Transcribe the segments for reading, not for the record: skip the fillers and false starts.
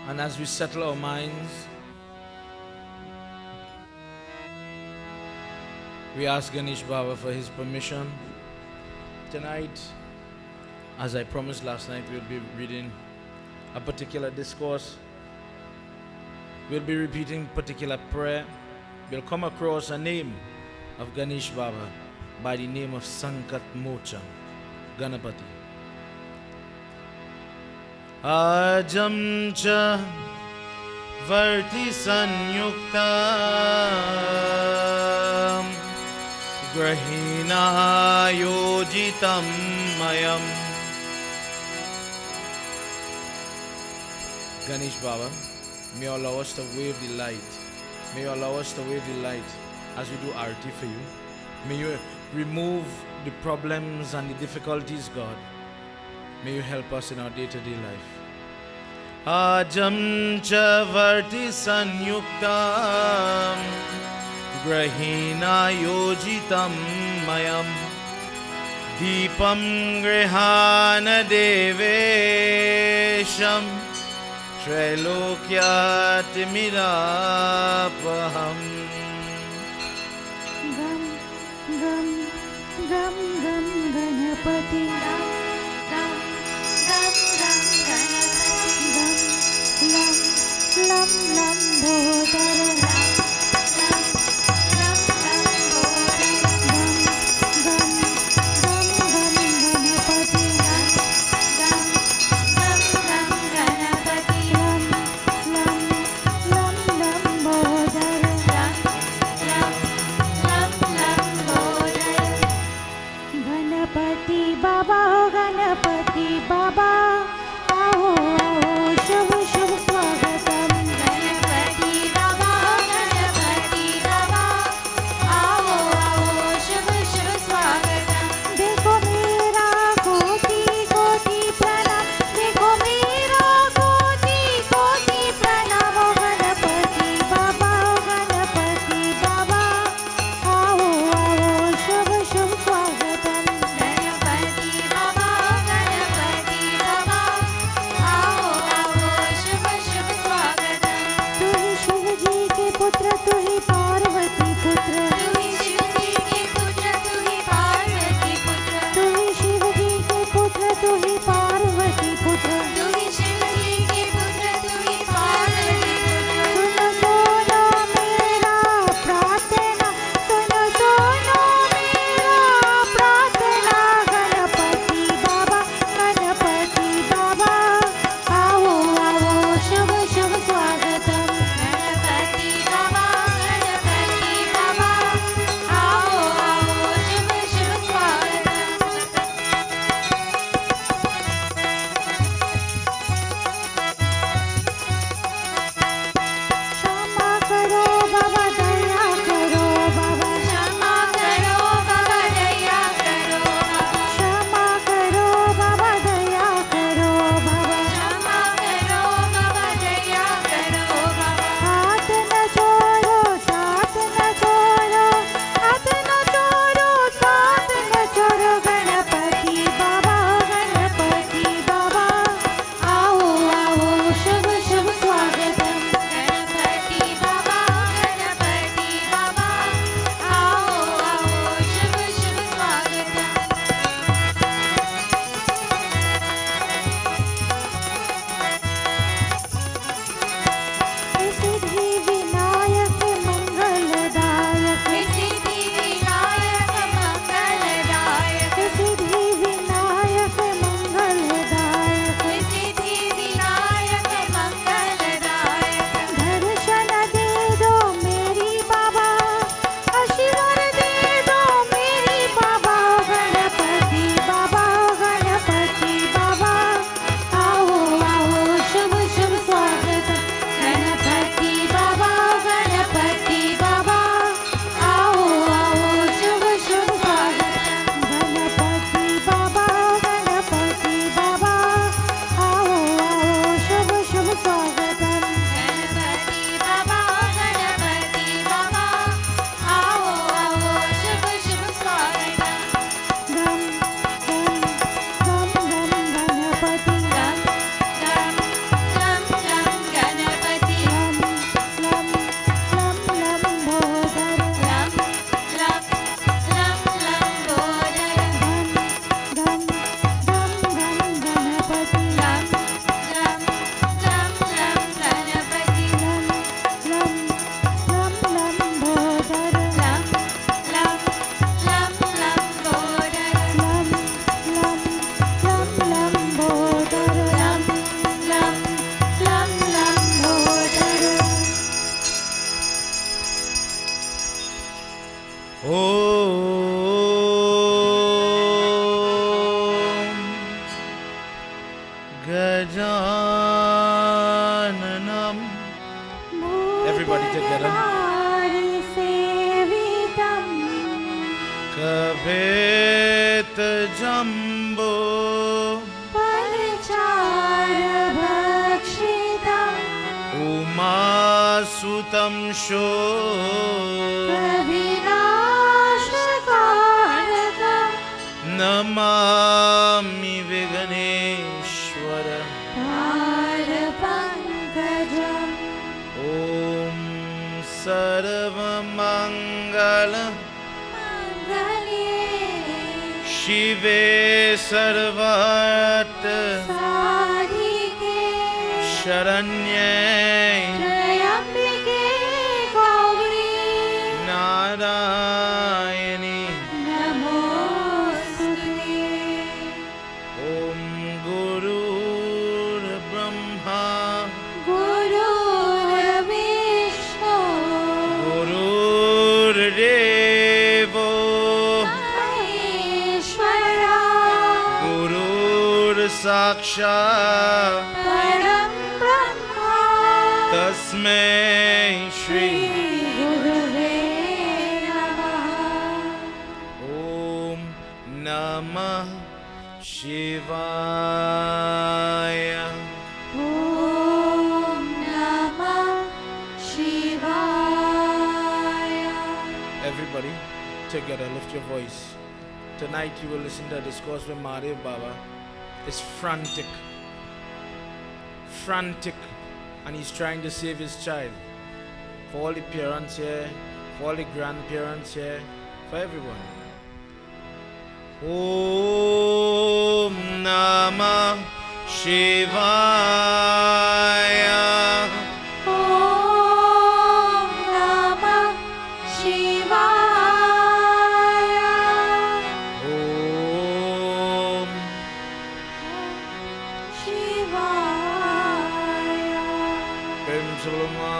And as we settle our minds, we ask Ganesh Baba for his permission. Tonight, as I promised last night, we'll be reading a particular discourse. We'll be repeating particular prayer. We'll come across a name of Ganesh Baba by the name of Sankat Mocha Ganapati. Ajam cha varti sanyuktam grahina yojitam mayam. Ganesh Baba, may you allow us to wave the light. May you allow us to wave the light as we do arati for you. May you remove the problems and the difficulties, God. May you help us in our day-to-day life. Ajam cha varti sanyuktam grahina yojitam mayam deepam grihana devesham Trailokyatimirapaham. Gam gam gam gam ganapati. Gam gam gam ganapati. Gam lam lam bodhara. Gam lam lam bodhara. Gam gam gam gam ganapati. Gam gam gam ganapati. Lam lam lam bodhara. Gam Gajananam. Everybody together. Kapeta Jumbo Umasutam Sho Namami Viganeshwara Om Sarvamangala Shive Sarvat Sharanye Narayani Om Guru Brahma Guru Devo Sakshat Tasmai Shri Om Namah Shivaya. Everybody together lift your voice. Tonight you will listen to a discourse with Mahadev Baba. Is frantic, and he's trying to save his child. For all the parents here, for all the grandparents here, for everyone. Om Namah Shivaya.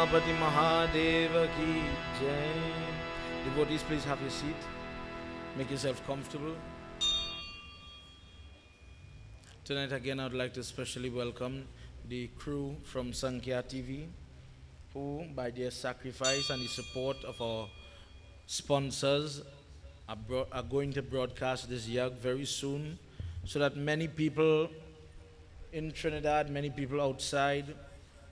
Pati Mahadeva ki jai. Devotees, please have your seat. Make yourself comfortable. Tonight again, I would like to especially welcome the crew from Sankhya TV, who by their sacrifice and the support of our sponsors are going to broadcast this yag very soon, so that many people in Trinidad, many people outside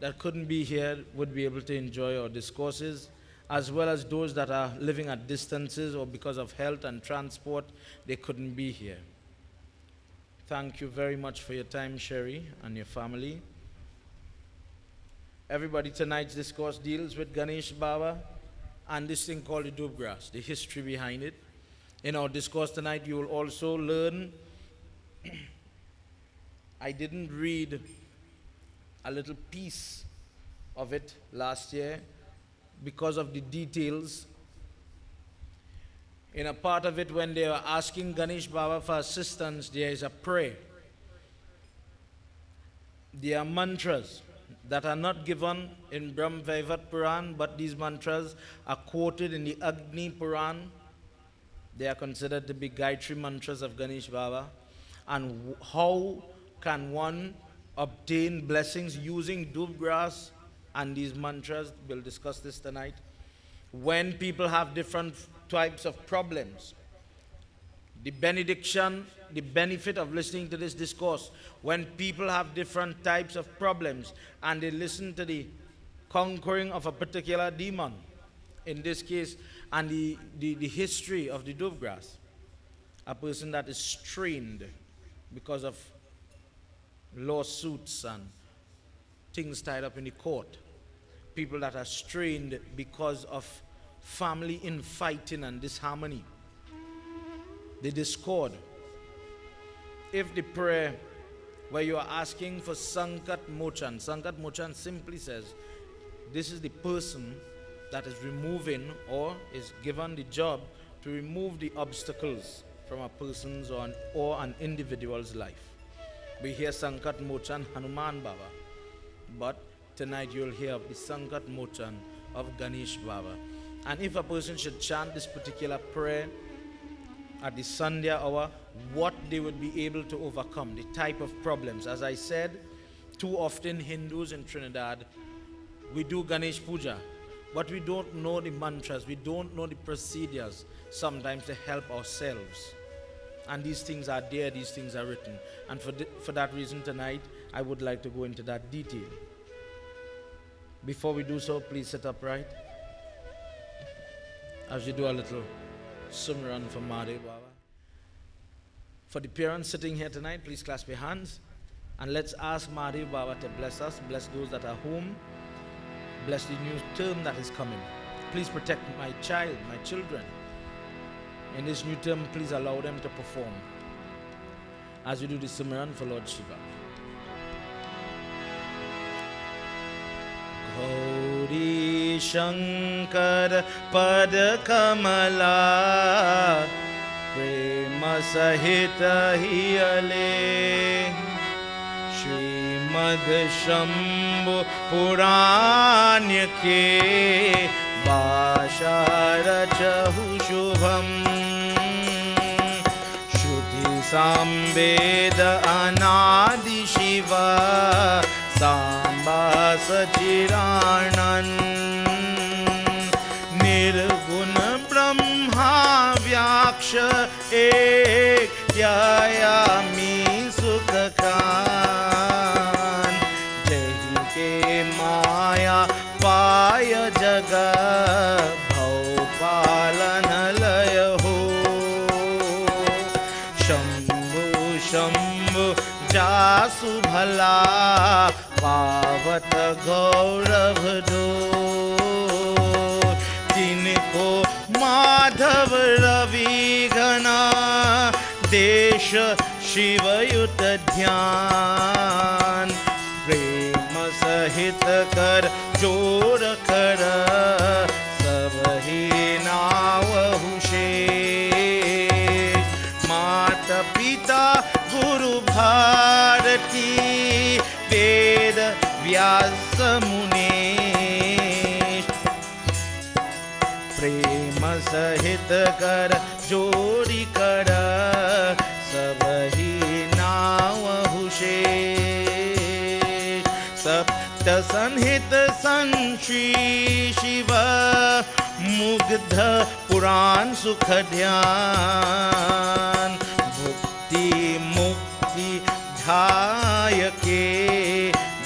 that couldn't be here would be able to enjoy our discourses, as well as those that are living at distances or because of health and transport, they couldn't be here. Thank you very much for your time, Sherry, and your family. Everybody, tonight's discourse deals with Ganesh Baba and this thing called the doob grass, the history behind it. In our discourse tonight, you will also learn, I didn't read a little piece of it last year because of the details. In a part of it, when they were asking Ganesh Baba for assistance, there is a prayer. There are mantras that are not given in Brahm Vaivat Puran, but these mantras are quoted in the Agni Puran. They are considered to be Gayatri mantras of Ganesh Baba. And how can one obtain blessings using doob grass and these mantras? We'll discuss this tonight. When people have different types of problems, the benediction, the benefit of listening to this discourse, when people have different types of problems and they listen to the conquering of a particular demon, in this case, and the history of the doob grass, a person that is strained because of lawsuits and things tied up in the court, people that are strained because of family infighting and disharmony, the discord. If the prayer where you are asking for Sankat Mochan simply says, this is the person that is removing or is given the job to remove the obstacles from a person's or an individual's life. We hear Sankat Mochan Hanuman Baba, but tonight you'll hear the Sankat Mochan of Ganesh Baba. And if a person should chant this particular prayer at the Sandhya hour, what they would be able to overcome the type of problems. As I said, too often Hindus in Trinidad, we do Ganesh Puja, but we don't know the mantras, we don't know the procedures sometimes to help ourselves. And these things are there, these things are written. And for that reason tonight, I would like to go into that detail. Before we do so, please sit upright as you do a little Sumran for Mahadev Baba. For the parents sitting here tonight, please clasp your hands and let's ask Mahadev Baba to bless us, bless those that are home, bless the new term that is coming. Please protect my child, my children. In this new term, please allow them to perform as we do the Sumran for Lord Shiva. Gauri Shankar Pada Kamala Prema Sahita Hiyale Srimad Shambhu Puranya Ke Bhasha Rachahu Shubham Shruti Samveda Anadi Shiva Samba Sachiranan Nirguna Brahma Vyaksha Ek Yayami Sukhakan Jahi Ke Maya Paya Jaga Bhaupalan Laya Ho Shambhu Shambhu Jasu Bhala पावत गौरव दो जिनको माधव रवि घना देश शिवयुत ध्यान प्रेम सहित कर जोर कर सब ही नावहु शेष माता पिता गुरु भारती वेद व्यास मुनीश प्रेम सहित कर जोड़ी कर सब ही नावहु शेष सप्त संहित संश्री शिव मुग्ध पुराण सुख ध्यान भुक्ति मुक्ति ध्याय के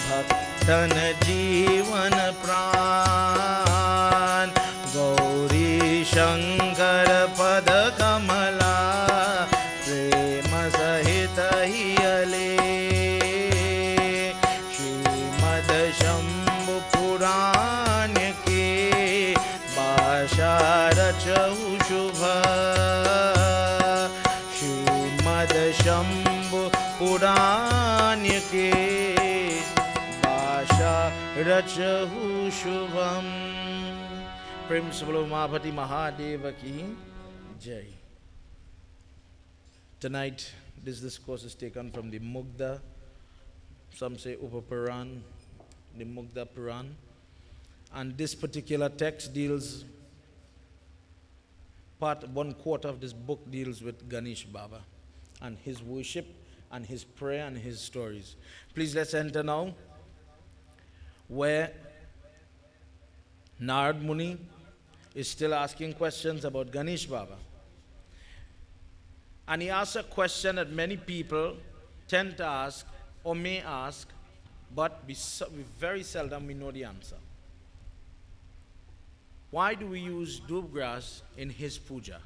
भक्तन जीवन प्राण गौरी शंकर पद कमला प्रेम सहित हियले श्रीमद शंभु पुराण के भाषा रचहु शुभ श्रीमद शंभु पुराण के भाषा रचहु शुभम प्रेम से बोलो महापति महादेव की जय. Tonight this discourse is taken from the Mugdha, some say Upapuran, the Mugdha Puran, and this particular text deals, one quarter of this book deals with Ganesh Baba and his worship and his prayer and his stories. Please let's enter now where Narad Muni is still asking questions about Ganesh Baba. And he asks a question that many people tend to ask or may ask, but we very seldom we know the answer. Why do we use doob grass in his puja?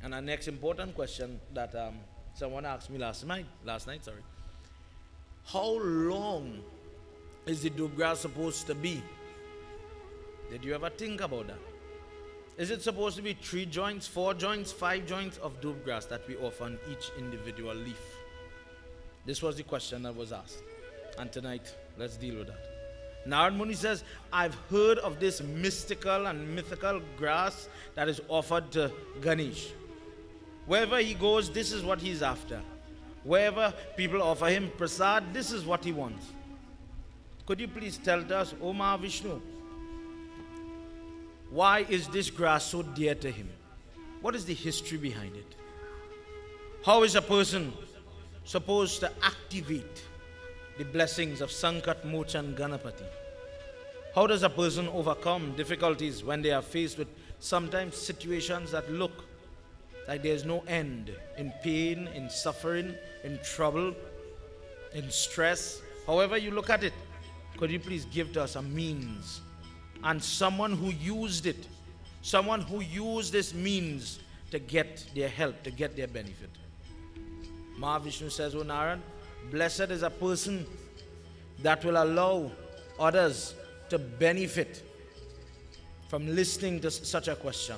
And our next important question that someone asked me last night, how long is the doob grass supposed to be? Did you ever think about that? Is it supposed to be 3 joints, 4 joints, 5 joints of doob grass that we offer on each individual leaf? This was the question that was asked. And tonight, let's deal with that. Narad Muni says, I've heard of this mystical and mythical grass that is offered to Ganesh. Wherever he goes, this is what he's after. Wherever people offer him prasad, this is what he wants. Could you please tell us, O Mahavishnu, why is this grass so dear to him? What is the history behind it? How is a person supposed to activate the blessings of Sankat Mochan Ganapati? How does a person overcome difficulties when they are faced with sometimes situations that look like there's no end, in pain, in suffering, in trouble, in stress? However you look at it, could you please give to us a means and someone who used it, someone who used this means to get their help, to get their benefit? Mahavishnu says, O Narad, blessed is a person that will allow others to benefit from listening to such a question.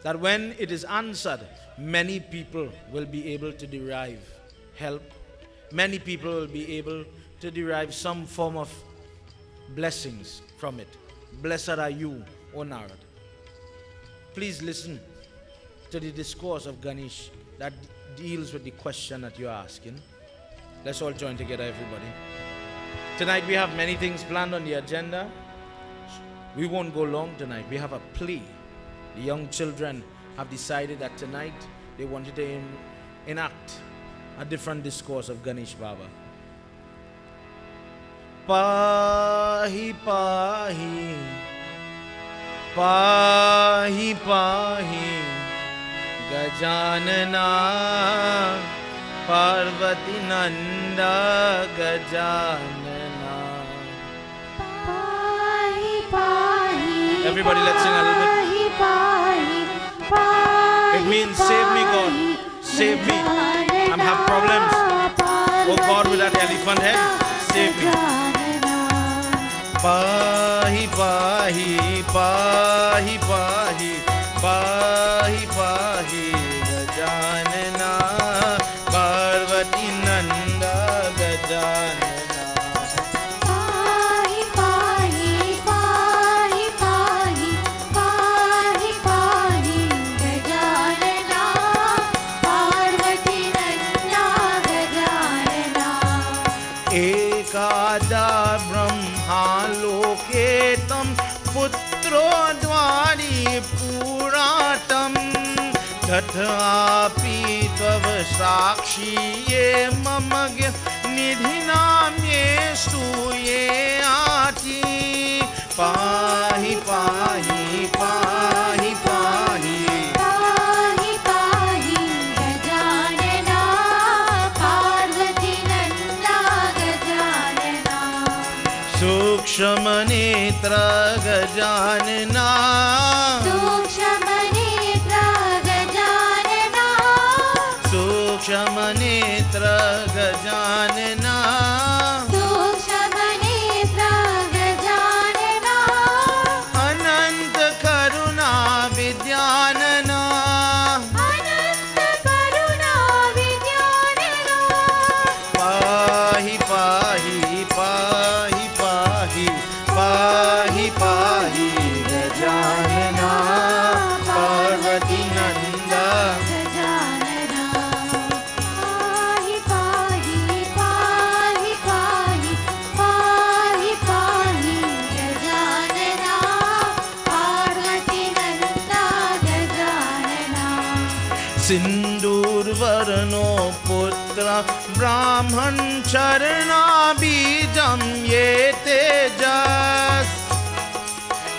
That when it is answered, many people will be able to derive help. Many people will be able to derive some form of blessings from it. Blessed are you, O Narad. Please listen to the discourse of Ganesh that deals with the question that you're asking. Let's all join together, everybody. Tonight we have many things planned on the agenda. We won't go long tonight. We have a play. The young children have decided that tonight they wanted to enact a different discourse of Ganesh Baba. Pahi pahi, pahi pahi, Gajanana, Parvati Nanda Gajanana. Pahi, pahi, Everybody, let's sing a little bit. pahi, pahi, It means save me, God, save me. I'm having problems. Oh God, with that elephant head, save me. Pahi pahi, pahi pahi, pahi pahi, Gajanana, Parvati Nanda Gajanana. Pahi, pahi, pahi, pahi, pahi, pahi, Gajanana, Parvati Nanda Gajanana. Ekada Brahma Loketam Putro Dwari Puratam Tathapi Tvav Sakshi Ye Mamagya Nidhinam Ye Stuye Ati Pahi Pahi Pahi Pahi Pahi, pahi, Gajanana, Parvati Nanda Gajanana. Sukshma Netra Gajanana Sukshamanitra Gajanana, Sukshma Netra Gajanana Sukshamanitra Gajanana, Ananta Karuna Vidyanana Ananta Karuna Vidyanana. Pahi Pahi Pahi Pahi Pahi Pahi Gajanana Parvati Nanda. Gajanana. Pahi, pahi, pahi, pahi, pahi, pahi, Gajanana, Parvati Nanda Gajanana. Sindur Varno Putra Brahman Charana Bijam Ye Tejas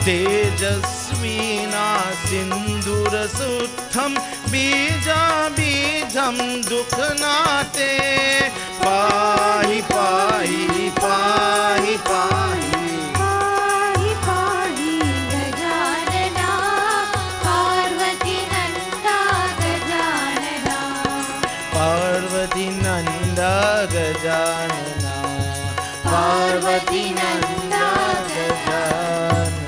Tejasvina Sindura Sutham Bija Bijam Dukhnate Pahi Pahi Pahi Pahi Pahi, pahi, Gajanana, Parvati Nanda Gajanana. Parvati Nanda Gajanana Parvati Nanda Gajanana.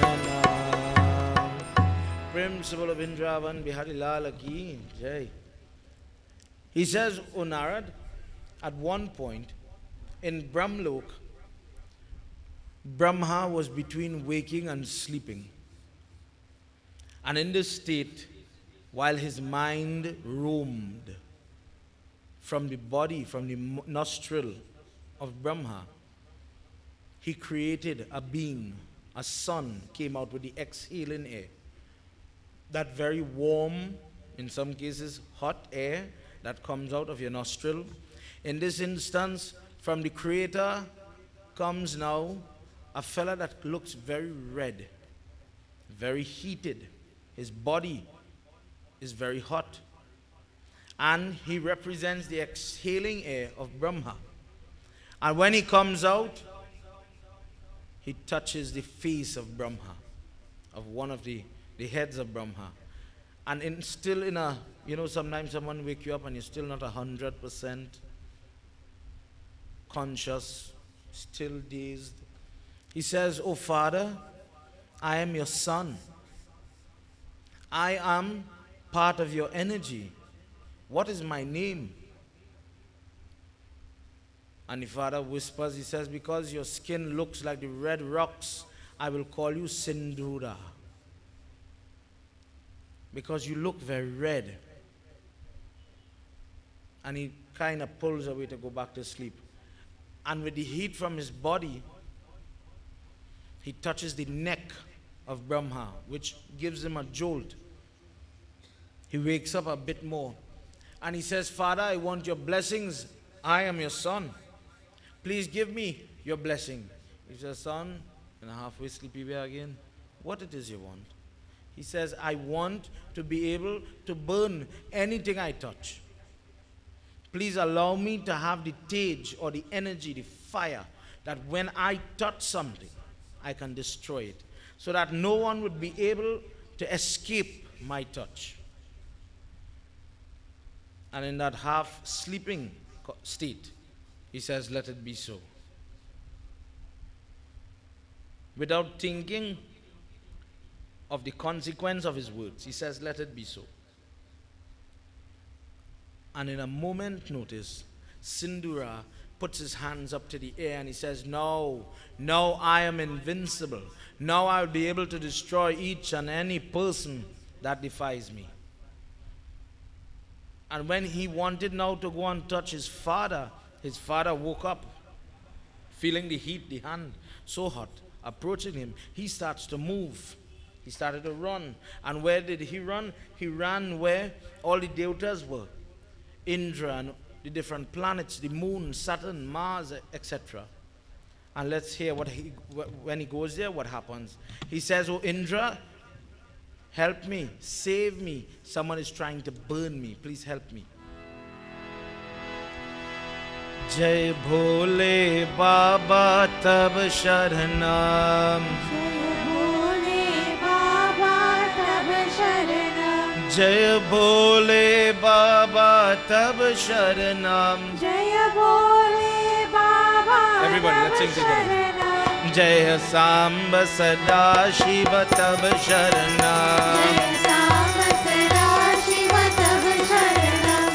Principle of Indravan Bihari Lala Ki Jai. He says, O Narad, at one point in Brahmlok, Brahma was between waking and sleeping. And in this state, while his mind roamed from the body, from the nostril of Brahma, he created a being, a sun came out with the exhaling air. That very warm, in some cases hot air, that comes out of your nostril. In this instance, from the Creator comes now a fella that looks very red, very heated. His body is very hot. And he represents the exhaling air of Brahma. And when he comes out, he touches the face of Brahma, of one of the heads of Brahma. And still in a, sometimes someone wake you up and you're still not 100% conscious, still dazed. He says, "Oh Father, I am your son. I am part of your energy. What is my name?" And the Father whispers, he says, "Because your skin looks like the red rocks, I will call you Sindura. Because you look very red." And he kind of pulls away to go back to sleep. And with the heat from his body, he touches the neck of Brahma, which gives him a jolt. He wakes up a bit more. And he says, "Father, I want your blessings. I am your son. Please give me your blessing." He says, "Son," in a halfway sleepy way again, "what it is you want?" He says, "I want to be able to burn anything I touch. Please allow me to have the tej or the energy, the fire, that when I touch something, I can destroy it, so that no one would be able to escape my touch." And in that half sleeping state, he says, "Let it be so." Without thinking of the consequence of his words, he says, "Let it be so." And in a moment notice, Sindura puts his hands up to the air and he says, "No, I am invincible. Now I'll be able to destroy each and any person that defies me." And when he wanted now to go and touch his father woke up, feeling the heat, the hand so hot, approaching him. He starts to move. He started to run. And where did he run? He ran where all the devatas were. Indra and the different planets, the moon, Saturn, Mars, etc. And let's hear when he goes there, what happens. He says, "Oh Indra, help me, save me. Someone is trying to burn me. Please help me." Jai Bhole Baba Tab Sharanam. Jai Bhole Baba Tab Sharanam. Jaya Bhole Baba. Everybody, let's sing together. Jaya Samba Sada Shiva Tab Sharanam. Jaya Samba Sada Shiva Tab Sharanam.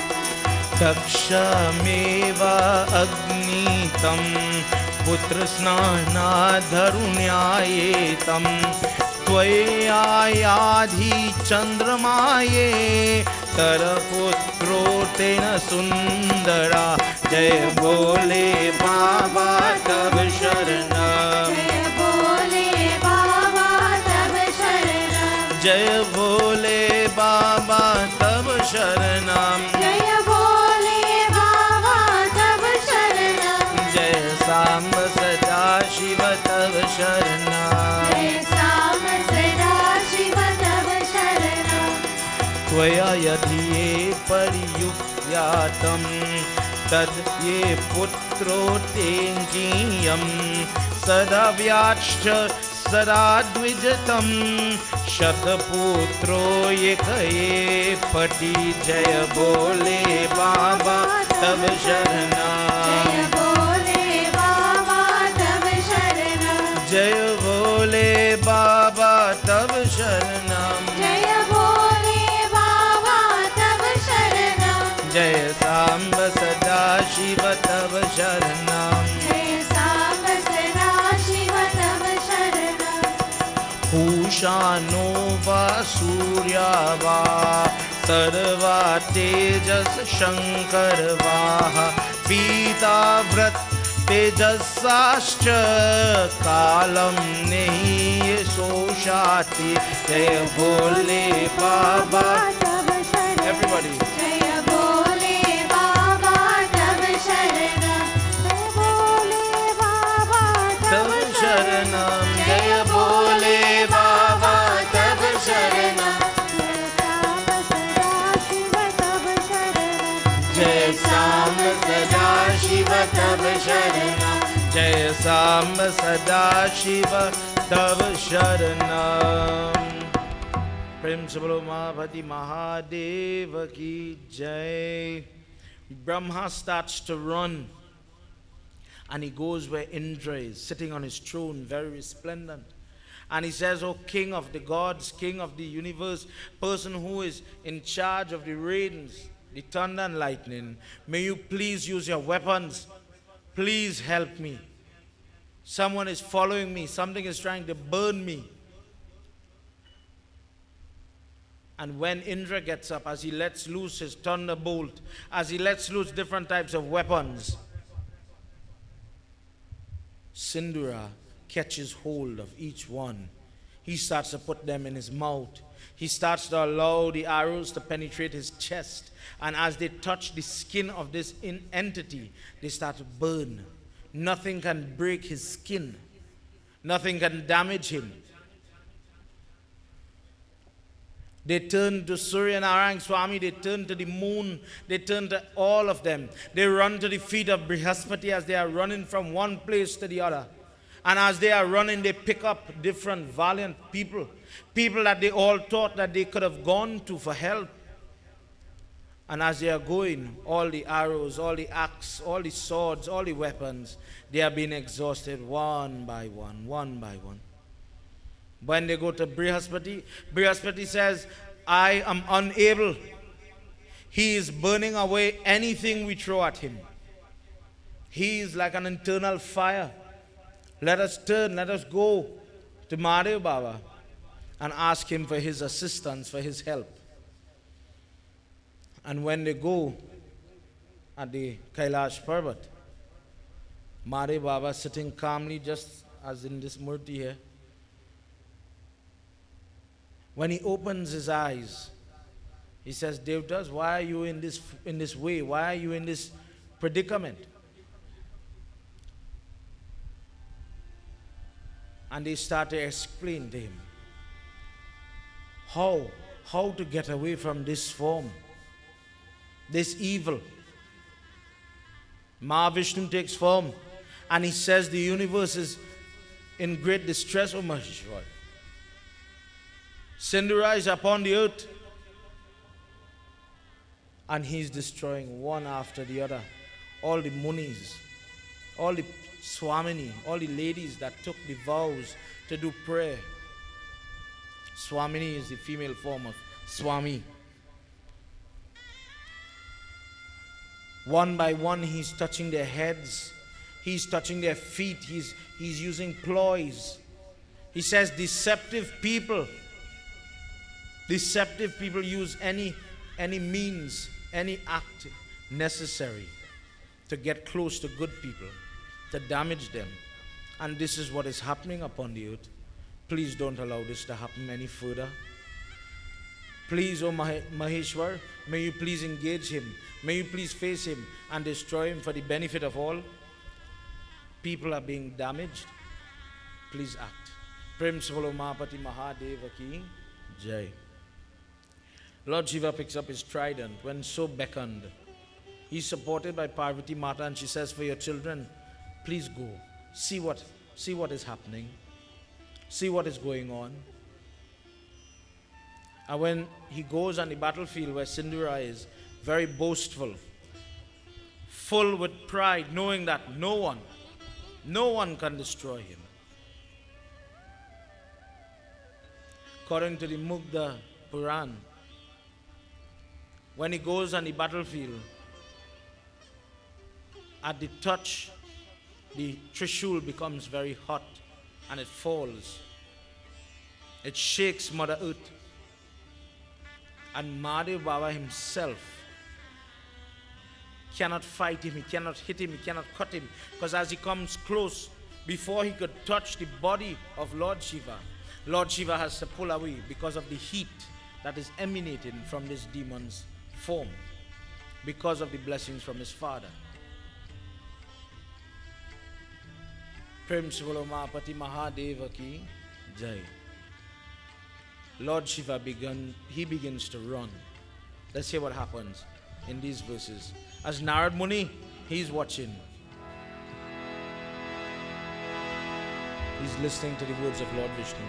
Dakshameva Agnitam Putra Snana Dharunyayetam Tvayayadhi Chandramaye Taraputro Tena Sundara. Jai Bhole Baba Tab Sharanam. Jaya Bhole Baba Tab Sharanam. Jai Bhole Baba Tab Sharanam. Jaya Bhole Baba Tab Sharanam. Jai Samba Sada Shiva Tab Sharanam. Jaya Samba Sada Shiva Tab Sharanam. Tvaya yadhiye pariyukyatam tad ye putro tenjiyam sada vyachcha sada dvijatam shataputro yekaye pati. Jaya Bhole Baba Tab Sharanam. Jaya Bhole Baba Tab Sharanam. Jaya Bhole Baba Tab Sharanam. Jaya Bhole Baba Tab Sharanam. Jaya Samba Sada Shiva Tab Sharanam. Jaya Samba Sada Shiva Tab Sharanam. Ushano va Surya va Sarva Tejas Shankar va Pita Vrat Tejasascha Kalam Nehi Soshati. Jaya Bhole Baba. Tab Sharanam. Everybody. Jaya Bhole sharanam. Jaya Samba Sada Shiva Tava Sharanam. Prem se bolo Mahapati Mahadeva ki jai. Brahma starts to run and he goes where Indra is, sitting on his throne, very resplendent. And he says, "O king of the gods, king of the universe, person who is in charge of the rains, the thunder and lightning, may you please use your weapons. Please help me. Someone is following me. Something is trying to burn me." And when Indra gets up, as he lets loose his thunderbolt, as he lets loose different types of weapons, Sindura catches hold of each one. He starts to put them in his mouth. He starts to allow the arrows to penetrate his chest. And as they touch the skin of this entity, they start to burn. Nothing can break his skin. Nothing can damage him. They turn to Surya Narayana Swami, they turn to the moon, they turn to all of them. They run to the feet of Brihaspati as they are running from one place to the other. And as they are running, they pick up different valiant people. People that they all thought that they could have gone to for help. And as they are going, all the arrows, all the axes, all the swords, all the weapons, they are being exhausted one by one, one by one. When they go to Brihaspati, Brihaspati says, "I am unable. He is burning away anything we throw at him. He is like an internal fire. Let us turn, let us go to Mahadev Baba and ask him for his assistance, for his help." And when they go at the Kailash Parvat, Mahadev Baba sitting calmly, just as in this murti here. When he opens his eyes, he says, "Devtas, why are you in this way? Why are you in this predicament?" And they start to explain to him how to get away from this form, this evil. Mahavishnu takes form and he says the universe is in great distress, O Maheshwar. Sindura is upon the earth and he's destroying one after the other. All the munis, all the Swamini, all the ladies that took the vows to do prayer. Swamini is the female form of Swami. One by one he's touching their heads, he's touching their feet, he's using ploys. He says deceptive people use any means, any act necessary to get close to good people, to damage them. And this is what is happening upon the earth. Please don't allow this to happen any further. Please, O Maheshwar, may you please engage him. May you please face him and destroy him for the benefit of all. People are being damaged. Please act. Prem se bolo Mahapati Mahadeva ki jai. Lord Shiva picks up his trident when so beckoned. He's supported by Parvati Mata and she says, "For your children, please go. See what is happening. See what is going on." And when he goes on the battlefield where Sindura is, very boastful, full with pride, knowing that no one can destroy him. According to the Mugdha Puran, when he goes on the battlefield, at the touch, the Trishul becomes very hot and it falls. It shakes Mother Earth. And Mahadev Baba himself cannot fight him, he cannot hit him, he cannot cut him. Because as he comes close, before he could touch the body of Lord Shiva has to pull away because of the heat that is emanating from this demon's form, because of the blessings from his father. Prem se bolo Mahapati Mahadeva ki jai. Lord Shiva begins to run. Let's hear what happens in these verses. As Narad Muni, he's watching. He's listening to the words of Lord Vishnu.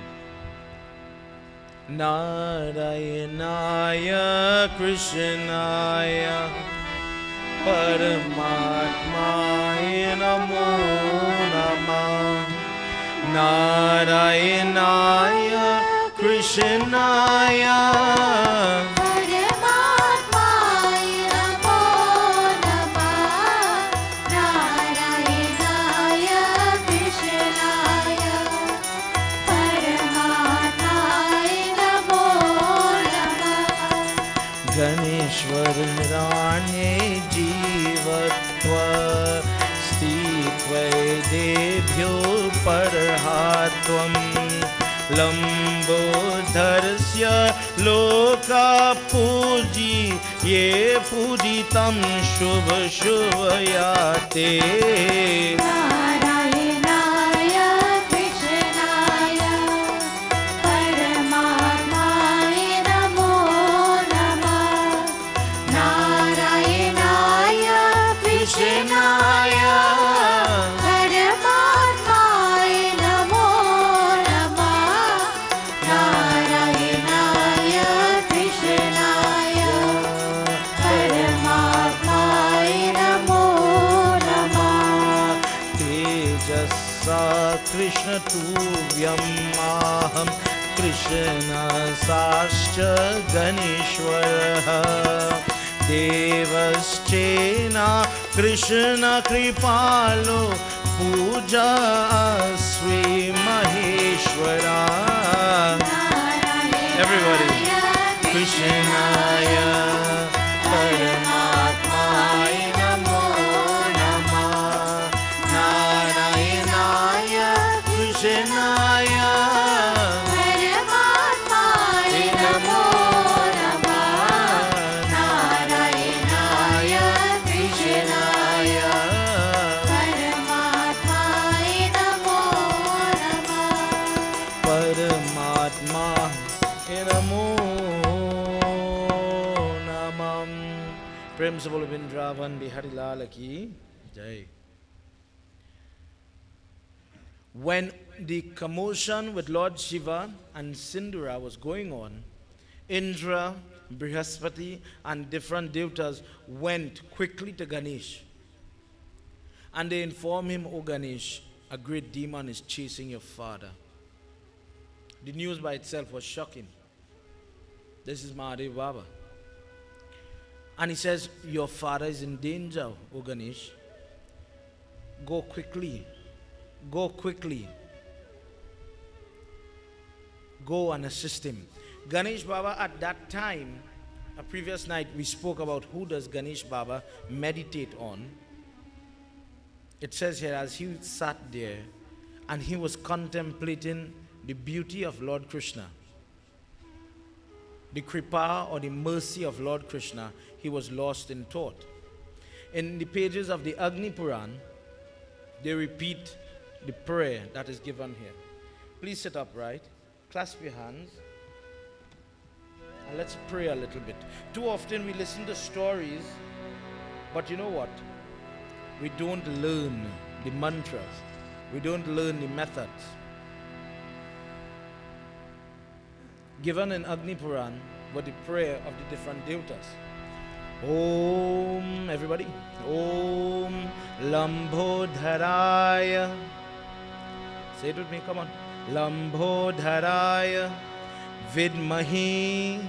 Narayanaya Krishnaya Paramatmaya Namo Namah. Narayanaya Krishnaya Ganeshwaranye jivatva sthitvaidebhyo parhatvam lambodharsya loka puji ye pujitam shubha shubhayate. Krishna tuvyam aham Krishna sascha Ganeshwara Devaschena Krishna kripalo puja Sri Maheshwara. Everybody, Krishnaya Paramatmaya Namo Namah. Narayanaya Krishnaya Paramatmaya Namo Namah. Narayanaya Krishnaya Paramatmaya Namo Namah. Paramatma Namo Namam. Prem se bolo Vrindavan Bihari Lal ki jai. When the commotion with Lord Shiva and Sindura was going on, Indra, Brihaspati and different devatas went quickly to Ganesh. And they informed him, "O Ganesh, a great demon is chasing your father." The news by itself was shocking. This is Mahadev Baba. And he says, "Your father is in danger, O Ganesh. Go quickly. Go quickly. Go and assist him." Ganesh Baba at that time, a previous night, we spoke about who does Ganesh Baba meditate on. It says here, as he sat there and he was contemplating the beauty of Lord Krishna, the kripa or the mercy of Lord Krishna, he was lost in thought. In the pages of the Agni Puran, they repeat the prayer that is given here. Please sit upright, clasp your hands, and let's pray a little bit. Too often we listen to stories, but you know what? We don't learn the mantras. We don't learn the methods. Given in Agni Puran were the prayer of the different devatas. Om, everybody. Om Lambodharaya. Say it with me, come on. Lambodharaya Vidmahi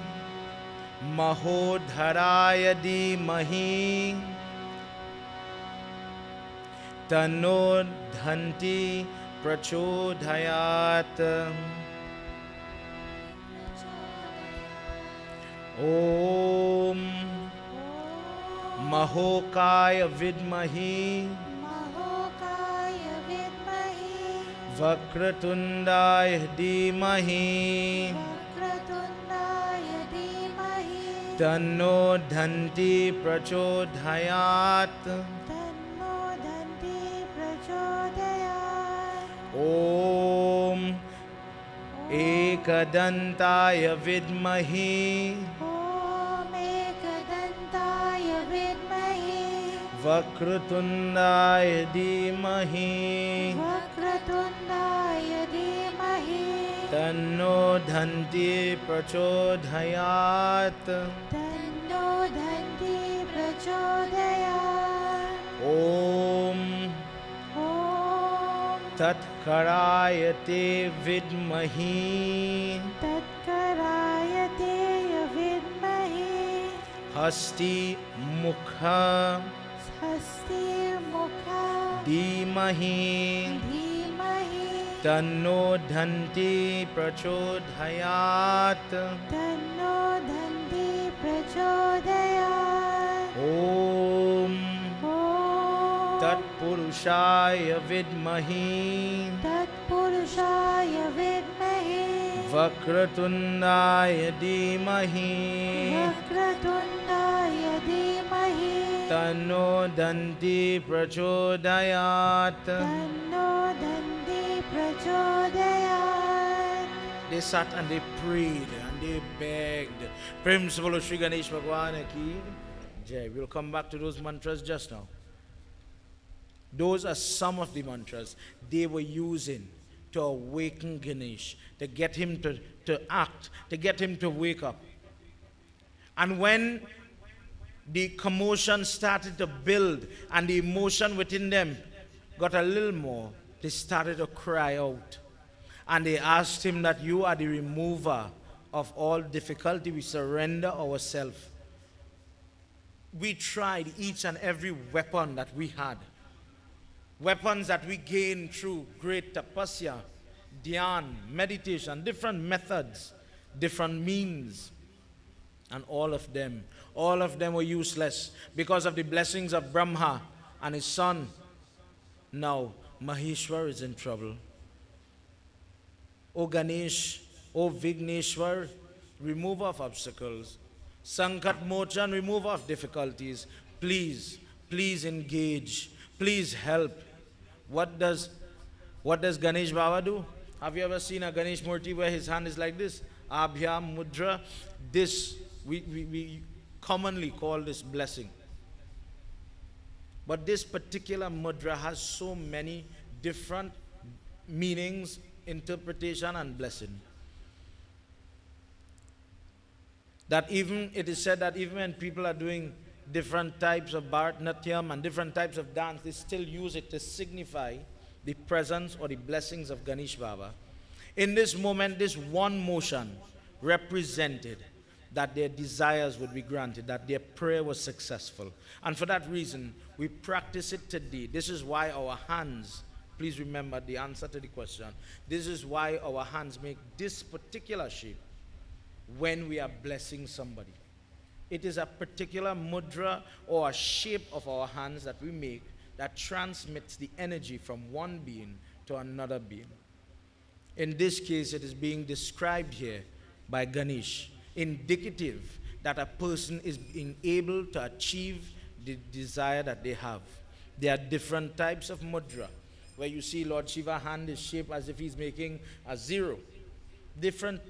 Mahodharaya Dhimahi Tanno Dhanti Prachodhayat. Om Mahokaya Vidmahi Vakratundaya Dhimahi Tanno Dhanti Prachodhayat. Om Ekadantaya Vidmahi Vakratundaya Dhimahi Tanno Dhanti Prachodhayat. Tanno Dhanti Prachodayat. Om Om Tatkarayate Vidmahi Tatkarayate Vidmahi Hasti Mukha Hasti Mukha Dhimahi Dhimahi Tanno Dhanti Prachodhayat. Tanno Dhanti Prachodayat. Om Om Tatpurushaya Vidmahi Tatpurushaya Vidmahi Vakratundaya Dhimahi Vakratundaya Dhimahi Tanno Dhanti Prachodayat. Tanno Dhanti Prachodayat. They sat and they prayed and they begged. Principal Sri Ganesh Bhagwan ki Jai. We'll come back to those mantras just now. Those are some of the mantras they were using to awaken Ganesh, to get him to act, to get him to wake up. And when the commotion started to build and the emotion within them got a little more, they started to cry out. And they asked him that you are the remover of all difficulty. We surrender ourselves. We tried each and every weapon that we had. Weapons that we gained through great tapasya, dhyan, meditation, different methods, different means. And all of them were useless because of the blessings of Brahma and his son. Now, Maheshwar is in trouble. O Ganesh, O Vigneshwar, remover of obstacles. Sankat Mochan, remover of difficulties. Please, please engage. Please help. What does Ganesh Baba do? Have you ever seen a Ganesh Murti where his hand is like this? Abhya Mudra. This, we commonly call this blessing. But this particular mudra has so many different meanings, interpretation and blessing. That even, it is said that even when people are doing different types of Bharatanatyam and different types of dance, they still use it to signify the presence or the blessings of Ganesh Baba. In this moment, this one motion represented that their desires would be granted, that their prayer was successful. And for that reason, we practice it today. This is why our hands, please remember the answer to the question, this is why our hands make this particular shape when we are blessing somebody. It is a particular mudra or a shape of our hands that we make that transmits the energy from one being to another being. In this case, it is being described here by Ganesh, indicative that a person is being able to achieve the desire that they have. There are different types of mudra, where you see Lord Shiva's hand is shaped as if he's making a zero. Different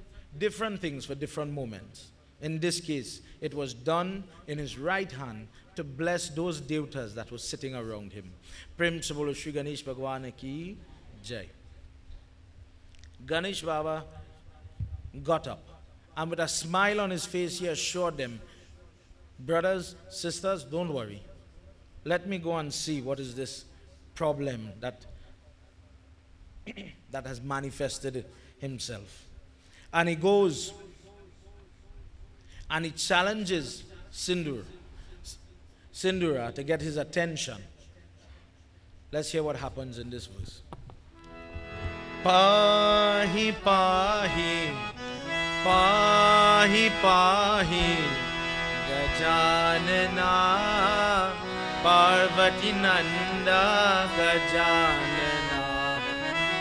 things for different moments. In this case, it was done in his right hand to bless those devatas that were sitting around him. Prem se bolo Shri Ganesh Bhagwan ki Jai. Ganesh Baba got up, and with a smile on his face, he assured them, brothers, sisters, don't worry. Let me go and see what is this problem that has manifested himself. And he goes and he challenges Sindura to get his attention. Let's hear what happens in this verse. Pahi pahi, pahi pahi, Gajanana, Parvati Nanda, Gajanana.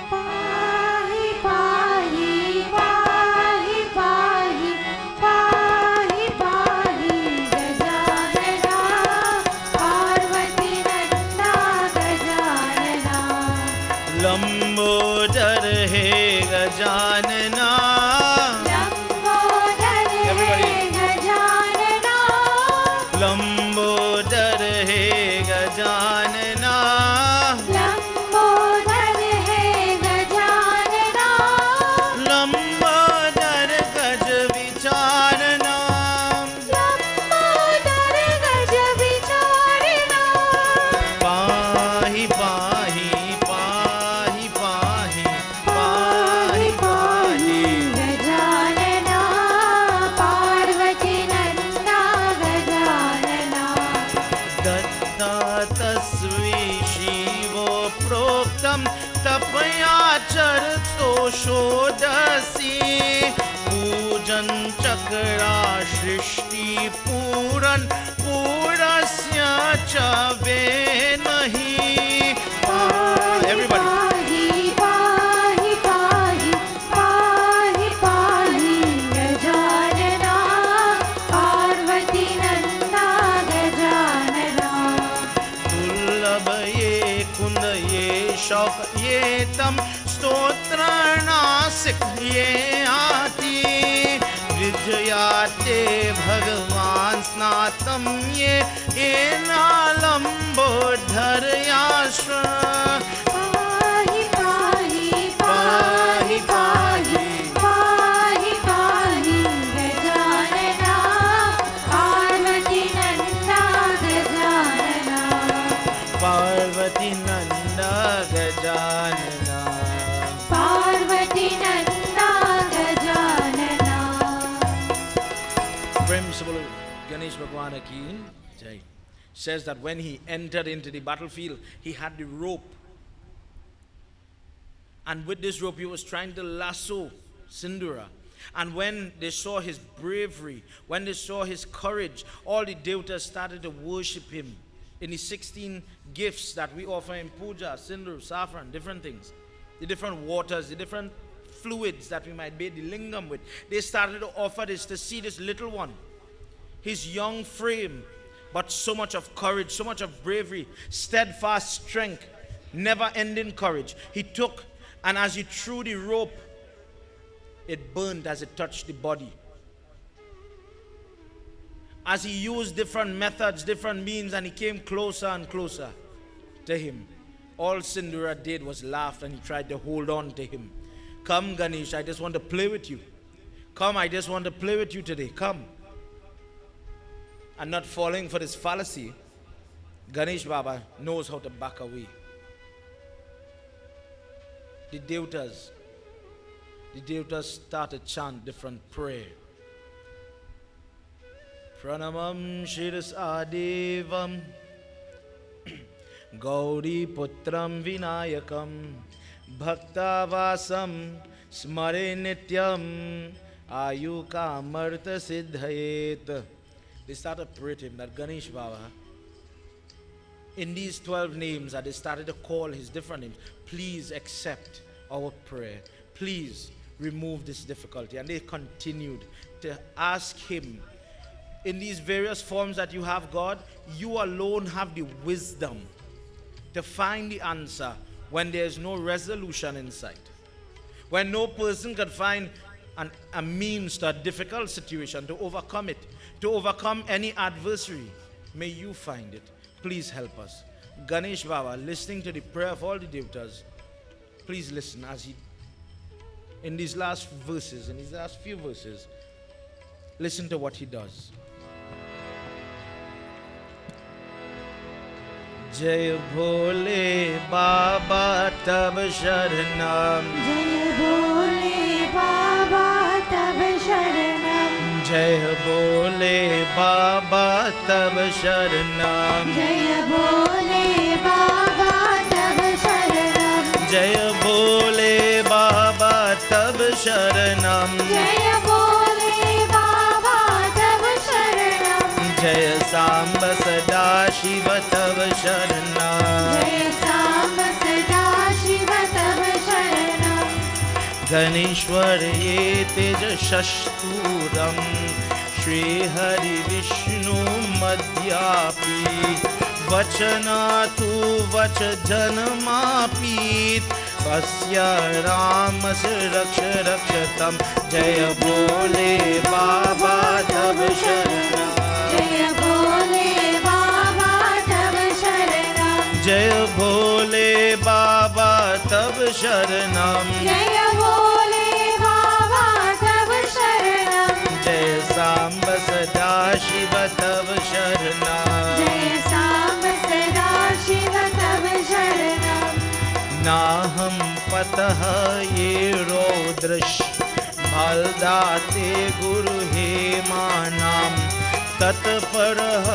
Pahi pahi, pahi pahi, pahi pahi, Gajanana, Parvati Nanda, Gajanana. Lambodar hai Gajanana. Lambodar hai Gajanana. Lambodar hai Gajanana. Lambodar hai Gajanana. Lambodar पाहि पाहि पाहि पाहि पाहि गजानना पार्वती नन्दा गजानना दत्तातस्मै शिवो प्रोक्तं तपया चरतो षोडशी पूजन चक्रा सृष्टि पूरन पूरस्य च वे नहि everybody पाहि पाहि पाहि पाहि गजानना पार्वती नन्दा गजानना दुर्लभ ये कुंद ये शौक ये तम स्तोत्रनासिक ये आती विजयाते भगवान स्नातम ये एनालंबोधरयाश्र पाहि पाहि पाहि पाहि पाहि पाहि गजानना पार्वती नन्दा गजानना पार्वती नंदा गजानना पार्वती नन्दा गजानना प्रेम से बोलो गणेश भगवान की जय. Says that when he entered into the battlefield, he had the rope, and with this rope he was trying to lasso Sindura. And when they saw his bravery, when they saw his courage, all the devatas started to worship him in the 16 gifts that we offer in puja, sindur, saffron, different things, the different waters, the different fluids that we might bathe the lingam with. They started to offer this to see this little one, his young frame, but so much of courage, so much of bravery, steadfast strength, never-ending courage. He took, and as he threw the rope, it burned as it touched the body. As he used different methods, different means, and he came closer and closer to him, all Sindura did was laugh, and he tried to hold on to him. Come, Ganesh, I just want to play with you. Come, I just want to play with you today. Come. And not falling for this fallacy, Ganesh Baba knows how to back away. The devatas start to chant different prayer. Pranamam Shiras Adevam Gauri Putram Vinayakam Bhaktavasam Smare Nityam Ayuka Marta Siddhayet. They started praying to him that Ganesh Baba, in these 12 names that they started to call his different names, please accept our prayer. Please remove this difficulty. And they continued to ask him, in these various forms that you have, God, you alone have the wisdom to find the answer when there is no resolution in sight. When no person could find a means to a difficult situation, to overcome it, to overcome any adversary. May you find it. Please help us. Ganesh Baba, listening to the prayer of all the devatas, please listen as he, in these last verses, in these last few verses, listen to what he does. Jai Bhole Baba Tab Sharanam, जय भोले बाबा तब शरणम Jai Bhole Baba Tab Sharanam, जय भोले बाबा तब शरणम Jai Bhole Baba Tab Sharanam, जय भोले बाबा तब शरणम Jai Samba Sada Shiva Tab Sharanam, जय सांब सदा शिव तब शरणम Ganeshwar Ye Teja Shashturam, Shri Hari Vishnu Madhyapi, Vachana Tu Vach Janmapit, Vasya Ramas Raksha Rakshatam, Jaya Bhole Baba Tab Sharanam, जय भोले बाबा तब शरणम Jaya Bhole Baba Tab Sharanam, जय भोले बाबा तब शरणम Jaya Samba Sada Shiva Tab Sharanam. जय सांब सदा शिव तब शरणम नाहं पतः ये रोदृश फलदाते गुरु हेमानां तत्परः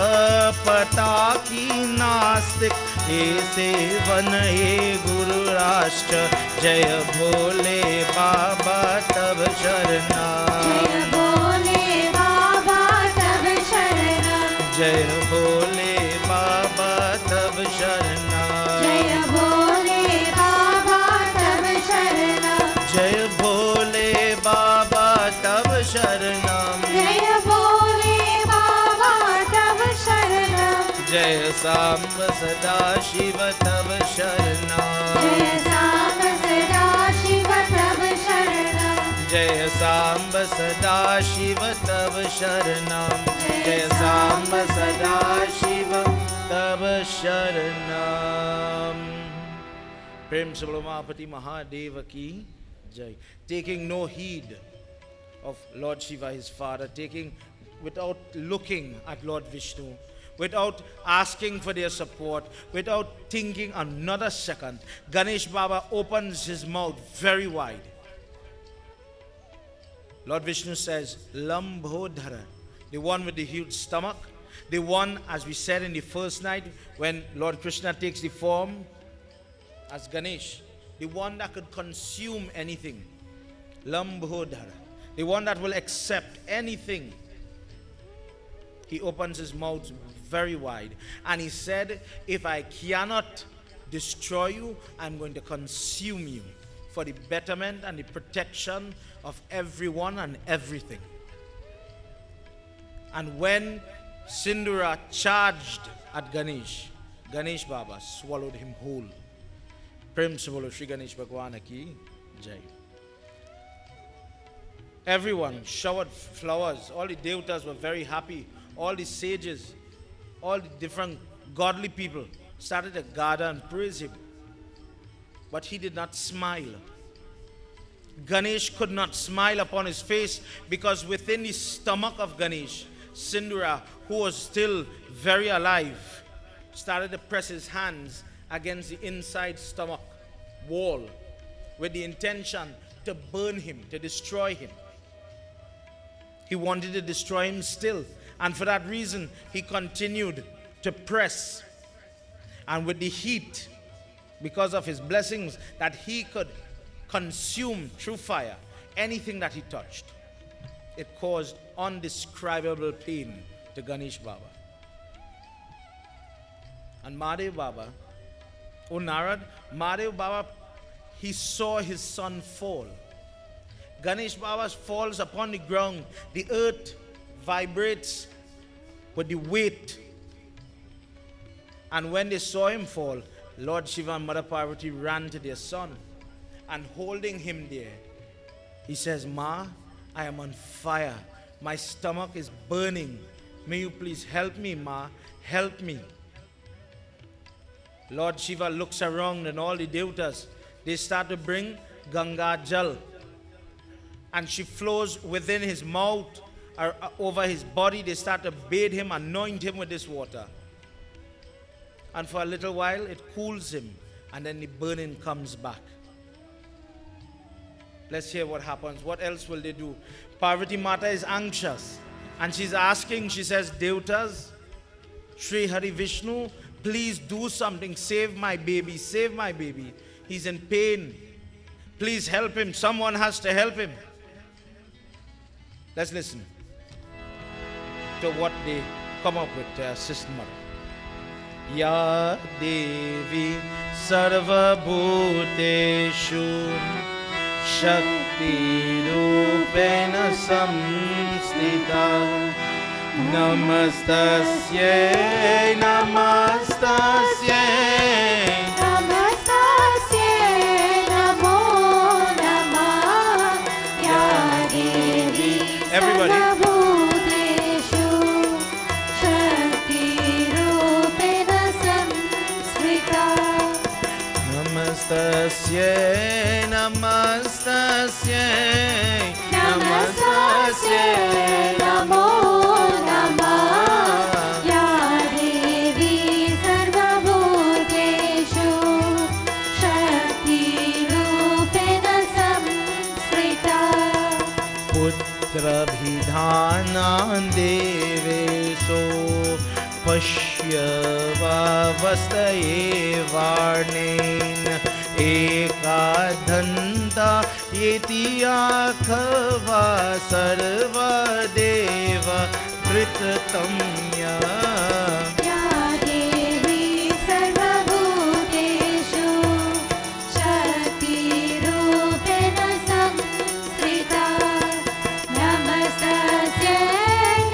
पताकी नास्तिक ऐसे वन हे गुरु राष्ट्र जय भोले बाबा तब शरणम जय भोले बाबा तब शरणम जय भोले बाबा तब शरणम जय भोले बाबा तब शरणम जय भोले बाबा तब शरणम जय भोले बाबा तब शरणम जय सांब सदा शिव तब शरणम जय सांब सदा शिव तब शरणम जय सांब सदा शिव तब शरणम जय सांब सदा शिव तब शरणम प्रेम से बोलो महापति महादेव की जय taking no heed of Lord Shiva his father without looking at Lord Vishnu without asking for their support without thinking another second Ganesh Baba opens his mouth very wide. Lord Vishnu says, Lambhodhara, the one with the huge stomach, the one, as we said in the first night, when Lord Krishna takes the form as Ganesh, the one that could consume anything. Lambhodhara, the one that will accept anything. He opens his mouth very wide and he said, if I cannot destroy you, I'm going to consume you for the betterment and the protection of everyone and everything. And when Sindura charged at Ganesh, Ganesh Baba swallowed him whole. Prem se bolo Shri Ganesh Bhagwan ki jai. Everyone showered flowers. All the devatas were very happy. All the sages, all the different godly people started to gather and praise him. But he did not smile. Ganesh could not smile upon his face because within the stomach of Ganesh, Sindura, who was still very alive, started to press his hands against the inside stomach wall with the intention to burn him, to destroy him. He wanted to destroy him still, and for that reason he continued to press. And with the heat, because of his blessings, that he could consume through fire anything that he touched, it caused undescribable pain to Ganesh Baba. And Mahadev Baba, O Narad, Mahadev Baba, he saw his son fall. Ganesh Baba falls upon the ground. The earth vibrates with the weight. And when they saw him fall, Lord Shiva and Mother Parvati ran to their son. And holding him there, he says, Ma, I am on fire. My stomach is burning. May you please help me, Ma. Help me. Lord Shiva looks around and all the devatas, they start to bring Ganga Jal. And she flows within his mouth, or over his body. They start to bathe him, anoint him with this water. And for a little while, it cools him. And then the burning comes back. Let's hear what happens. What else will they do? Parvati Mata is anxious. And she's asking, she says, Devatas, Sri Hari Vishnu, please do something. Save my baby. Save my baby. He's in pain. Please help him. Someone has to help him. Let's listen to what they come up with to assist mother. Ya Devi Sarva Bhuteshu Shakti Rupena Samstita Namastasye Namastasye Namastasye Namo Namah Ya Devi Everybody. Sarvabhuteshu Shakti Rupena Samskrita Namastasye Namastasye Namastasye Namo Namah Ya Devi Sarvabhuteshu Shakti देवेशो पश्यवावस्तये वार्णेन एकादन्ता येति आखवा सर्वदेव कृततम्या या देवी सर्वभूतेषु शक्तिरूपेण संस्थिता नमस्तस्यै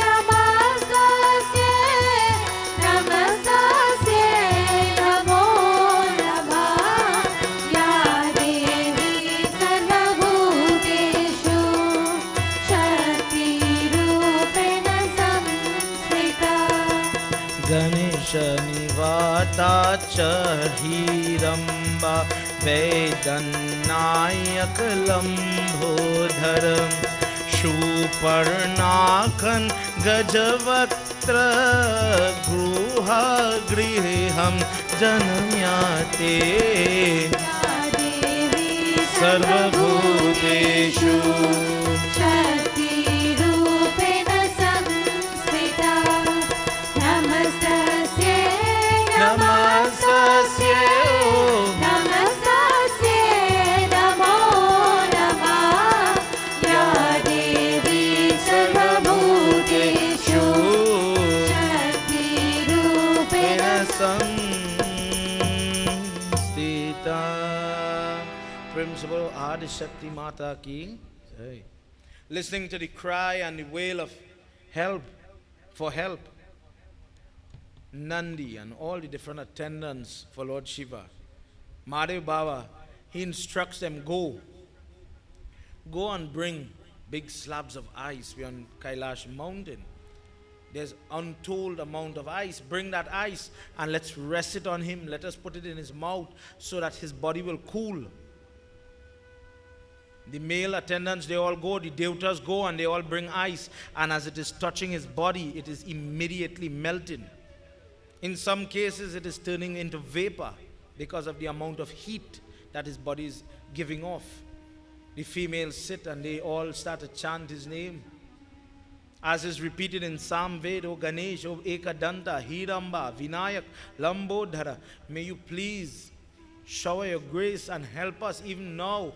नमस्तस्यै नमस्तस्यै नमो नमः या देवी सर्वभूतेषु शक्तिरूपेण संस्थिता गणेश निवाता च हीरम्बा वैदन्नायकलम्बोधर शूपर्णाखं गजवक्त्र गृहं जनम्याते या देवी सर्वभूतेषु शक्तिरूपेण संस्थिता नमस्तस्यै नमस्तस्यै नमस्तस्यै नमो नमः या देवी सर्वभूतेषु शक्तिरूपेण संस्थिता Principal Adi Shakti Mata ki jai. Listening to the cry and the wail of help, for help, Nandi and all the different attendants for Lord Shiva, Mahadev Baba, he instructs them, go and bring big slabs of ice. We're on Kailash mountain. There's untold amount of ice. Bring that ice and let's rest it on him. Let us put it in his mouth so that his body will cool. The male attendants, they all go, the devatas go and they all bring ice. And as it is touching his body, it is immediately melting. In some cases, it is turning into vapor because of the amount of heat that his body is giving off. The females sit and they all start to chant his name. As is repeated in Psalm Ved, O Ganesh, O Ekadanta, Hiramba, Vinayak, Lambodhara, may you please shower your grace and help us even now.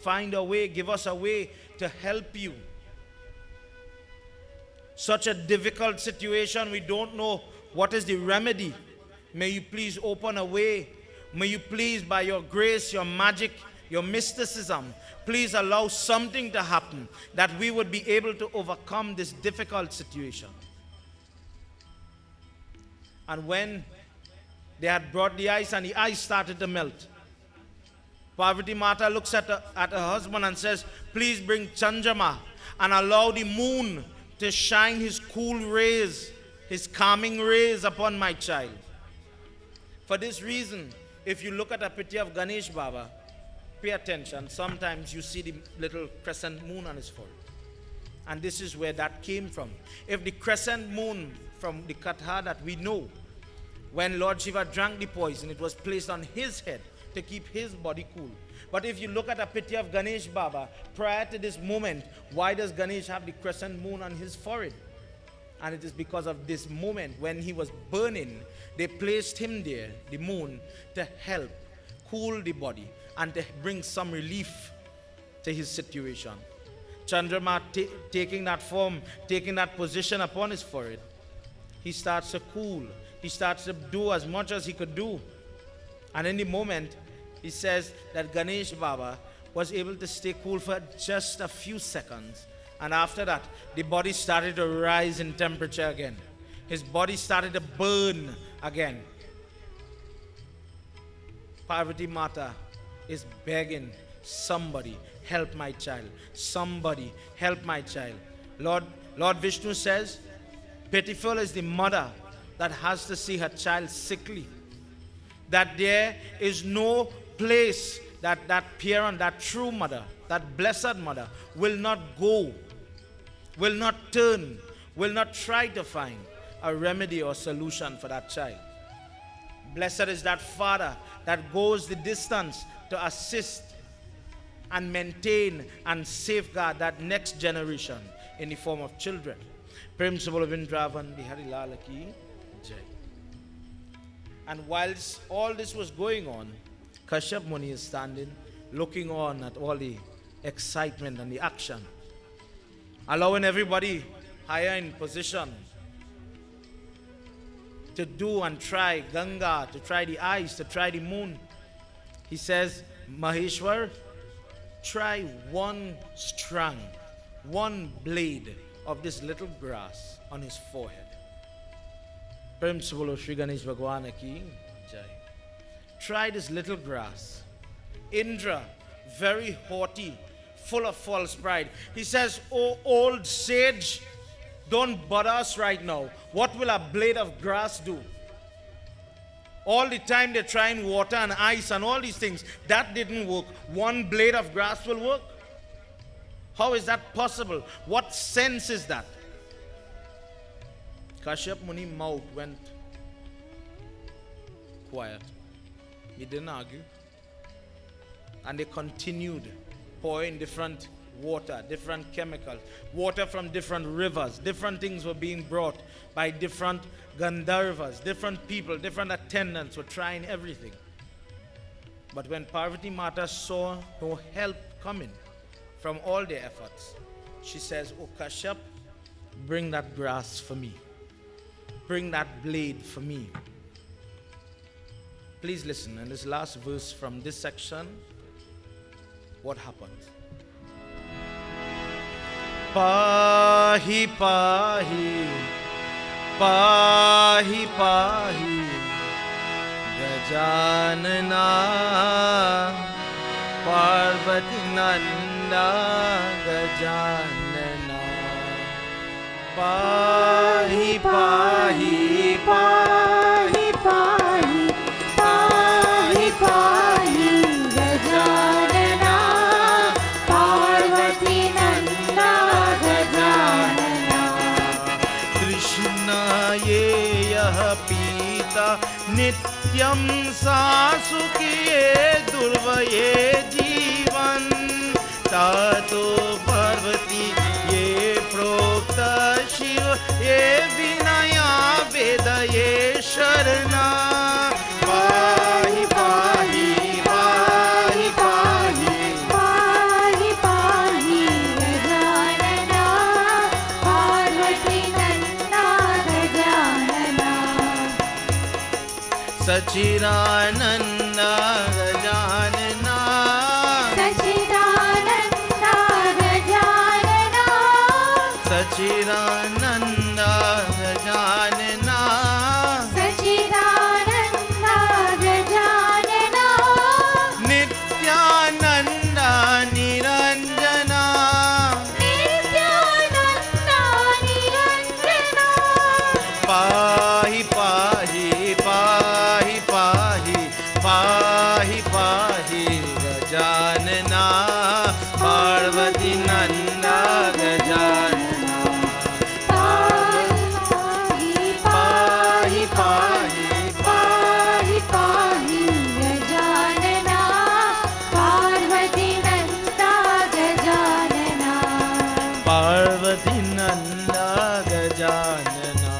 Find a way, give us a way to help you. Such a difficult situation, we don't know what is the remedy. May you please open a way. May you please, by your grace, your magic, your mysticism, please allow something to happen that we would be able to overcome this difficult situation. And when they had brought the ice and the ice started to melt, Parvati Mata looks at her husband and says, please bring Chandrama and allow the moon to shine his cool rays, his calming rays upon my child. For this reason, if you look at a picture of Ganesh Baba, pay attention. Sometimes you see the little crescent moon on his forehead. And this is where that came from. If the crescent moon from the Katha that we know, when Lord Shiva drank the poison, it was placed on his head to keep his body cool. But if you look at a picture of Ganesh Baba, prior to this moment, why does Ganesh have the crescent moon on his forehead? And it is because of this moment when he was burning, they placed him there, the moon, to help cool the body and to bring some relief to his situation. Chandrama taking that form, taking that position upon his forehead, he starts to cool. He starts to do as much as he could do. And in the moment, he says that Ganesh Baba was able to stay cool for just a few seconds. And after that, the body started to rise in temperature again. His body started to burn again. Parvati Mata is begging, somebody help my child. Somebody help my child. Lord Vishnu says, pitiful is the mother that has to see her child sickly. That there is no place that parent, that true mother, that blessed mother will not go, will not turn, will not try to find a remedy or solution for that child. Blessed is that father that goes the distance to assist and maintain and safeguard that next generation in the form of children. Prem se bolo Vrindavan Bihari Lal ki jai. And whilst all this was going on, Kashyap Muni is standing, looking on at all the excitement and the action, allowing everybody higher in position to do and try Ganga, to try the ice, to try the moon. He says, Maheshwar, try one strand, one blade of this little grass on his forehead. Prem se bolo Shri Ganesh Bhagwan ki jai. Try this little grass. Indra, very haughty, full of false pride. He says, "Oh old sage, don't bother us right now. What will a blade of grass do?" All the time they're trying water and ice and all these things. That didn't work. One blade of grass will work? How is that possible? What sense is that? Kashyap Muni's mouth went quiet. He didn't argue. And they continued pouring different water, different chemicals, water from different rivers. Different things were being brought by different Gandharvas, different people, different attendants were trying everything. But when Parvati Mata saw no help coming from all their efforts, she says, "Oh Kashyap, bring that grass for me. Bring that blade for me." Please listen, in this last verse from this section, what happened? Pahi pahi, pahi pahi, Gajanana, Parvati Nanda, Gajanana. Pahi pahi, pahi pahi, pahi pahi, Gajanana, Parvati Nanda, Gajanana. Krishna ye yah pita nityam sasukiye durvaye jivan tato Parvati ye prokta Shiva ye vinaya veda ye sharana. Pahi pahi, pahi pahi, pahi pahi, Gajanana, Parvati Nanda, Gajanana. Sachidananda Gajanana, Sachidananda, Gajanana, Sachidananda Gajanana, Sachidananda, Gajanana. Nityananda Niranjana, Nityananda, Niranjana. Pahi pahi, pahi pahi, pahi pahi, Gajanana, Parvati Nanda Gajanana. Pahi Pahi pahi, pahi pahi, Gajanana, Parvati Nanda, Gajanana. Parvati Nanda Gajanana,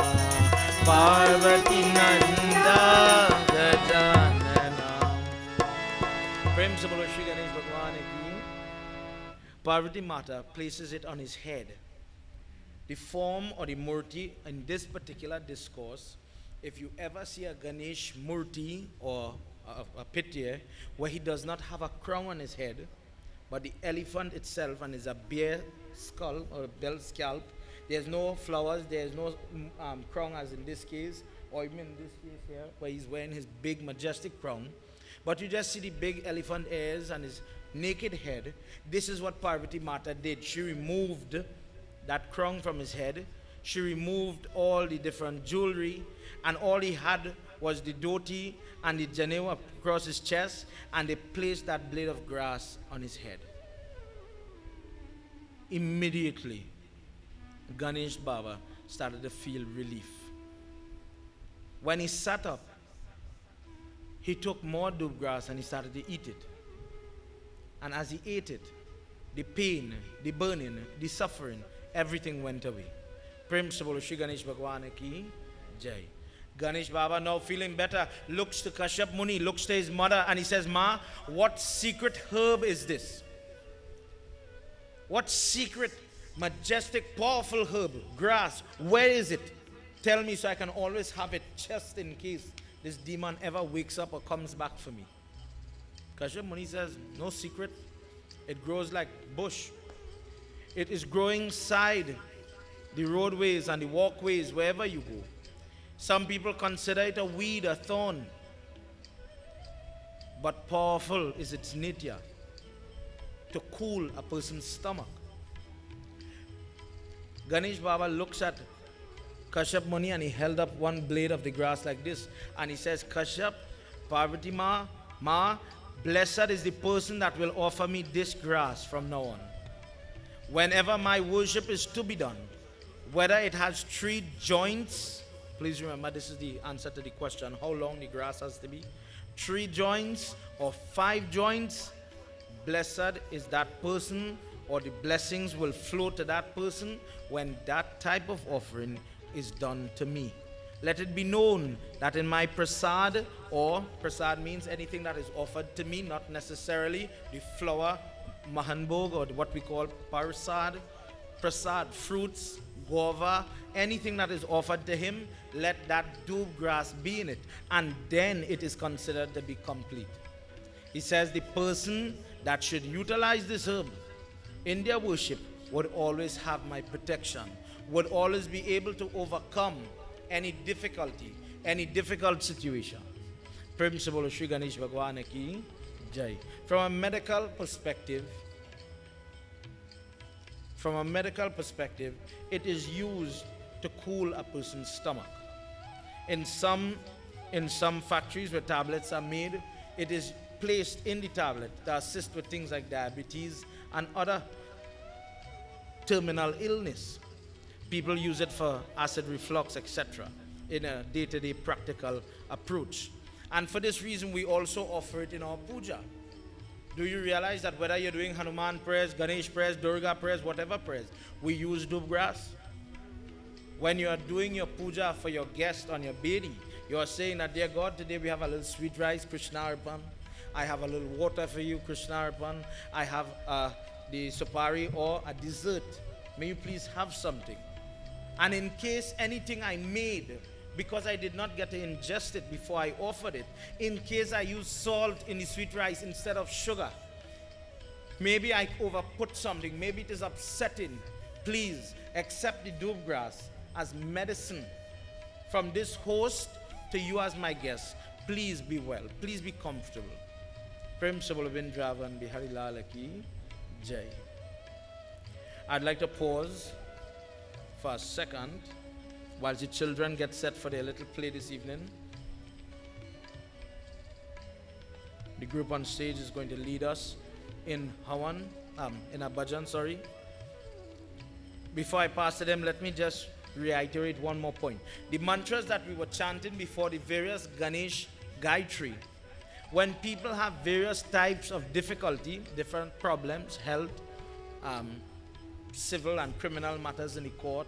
Parvati Nanda Gajanana. Prem se bolo Shri Ganesh Bhagwan ki. Parvati Mata places it on his head. The form or the murti in this particular discourse, if you ever see a Ganesh murti or a pitya where he does not have a crown on his head, but the elephant itself and is a bear skull or a bell scalp, there's no flowers, there's no crown as in this case, or even in this case here where he's wearing his big majestic crown, but you just see the big elephant ears and his naked head. This is what Parvati Mata did. She removed that crown from his head. She removed all the different jewelry, and all he had was the dhoti and the janeau across his chest, and they placed that blade of grass on his head. Immediately, Ganesh Baba started to feel relief. When he sat up, he took more doob grass and he started to eat it. And as he ate it, the pain, the burning, the suffering, everything went away. Prem se bolo Shri Ganesh Bhagwan ki jai. Ganesh Baba, now feeling better, looks to Kashyap Muni, looks to his mother, and he says, Ma, what secret herb is this? What secret, majestic, powerful herb, grass, where is it? Tell me so I can always have it just in case this demon ever wakes up or comes back for me. Kashyap Muni says, no secret. It grows like bush. It is growing side the roadways and the walkways wherever you go. Some people consider it a weed, a thorn. But powerful is its nitya to cool a person's stomach. Ganesh Baba looks at Kashyap Muni and he held up one blade of the grass like this. And he says, Kashyap, Parvati Ma, blessed is the person that will offer me this grass from now on. Whenever my worship is to be done, whether it has 3 joints, please remember this is the answer to the question, how long the grass has to be. 3 joints or 5 joints, blessed is that person, or the blessings will flow to that person when that type of offering is done to me. Let it be known that in my prasad, or prasad means anything that is offered to me, not necessarily the flower, mahanbog, or what we call prasad, fruits, guava, anything that is offered to him, let that doob grass be in it, and then it is considered to be complete. He says the person that should utilize this herb in their worship would always have my protection, would always be able to overcome any difficulty, any difficult situation. Prem se bolo Shri Ganesh Bhagwan ki jai. From a medical perspective, it is used to cool a person's stomach. In some factories where tablets are made, it is placed in the tablet to assist with things like diabetes and other terminal illness. People use it for acid reflux, etc., in a day-to-day practical approach. And for this reason, we also offer it in our puja. Do you realize that whether you're doing Hanuman prayers, Ganesh prayers, Durga prayers, whatever prayers, we use doob grass? When you are doing your puja for your guest on your bedi, you are saying that, dear God, today we have a little sweet rice, Krishna Arpan. I have a little water for you, Krishna Arpan. I have the supari or a dessert. May you please have something. And in case anything I made, because I did not get to ingest it before I offered it, in case I used salt in the sweet rice instead of sugar, maybe I overput something, maybe it is upsetting, please accept the doob grass as medicine from this host to you as my guest. Please be well, please be comfortable. Prem se bolo Vrindavan Bihari Lal ki jai. I'd like to pause for a second while the children get set for their little play this evening. The group on stage is going to lead us in Hawan, in a bhajan, sorry. Before I pass to them, let me just reiterate one more point. The mantras that we were chanting before the various Ganesh Gayatri, when people have various types of difficulty, different problems, health, civil and criminal matters in the court,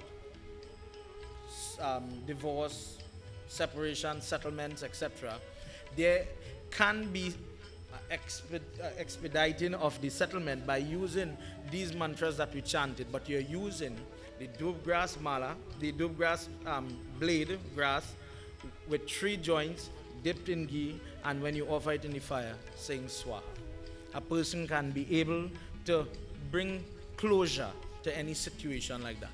divorce, separation, settlements, etc., there can be expediting of the settlement by using these mantras that we chanted, but you're using the doob grass mala, the doob grass blade grass with 3 joints dipped in ghee, and when you offer it in the fire, saying swaha. A person can be able to bring closure to any situation like that.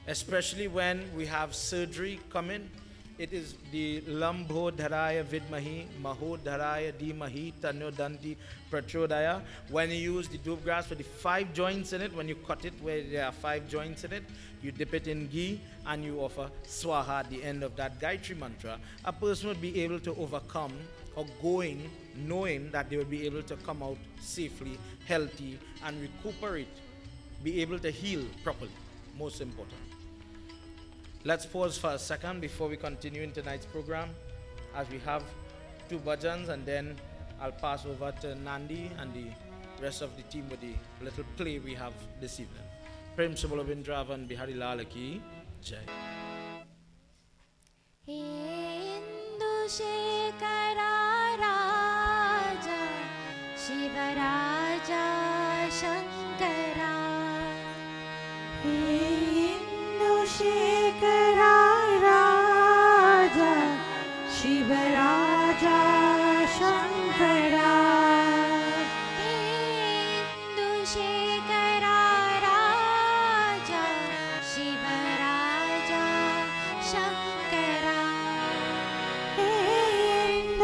Especially when we have surgery coming, it is the Lambho Dharaya Vidmahi, Maho Dharaya Dimahi, Tanyo Danti Prachodaya. When you use the doob grass with the 5 joints in it, when you cut it where there are 5 joints in it, you dip it in ghee and you offer swaha at the end of that Gayatri mantra. A person would be able to overcome or going knowing that they will be able to come out safely, healthy, and recuperate, be able to heal properly, most important. Let's pause for a second before we continue in tonight's program, as we have 2 bhajans, and then I'll pass over to Nandi and the rest of the team with the little play we have this evening. Prem se bolo Vrindavan Bihari Lal ki जय. इंदुशेखरा राजा शिवराजा शंकरा इंदुशेखरा राजा शिवराजा शंकरा इंदुशेखरा राजा शिवराजा शंकरा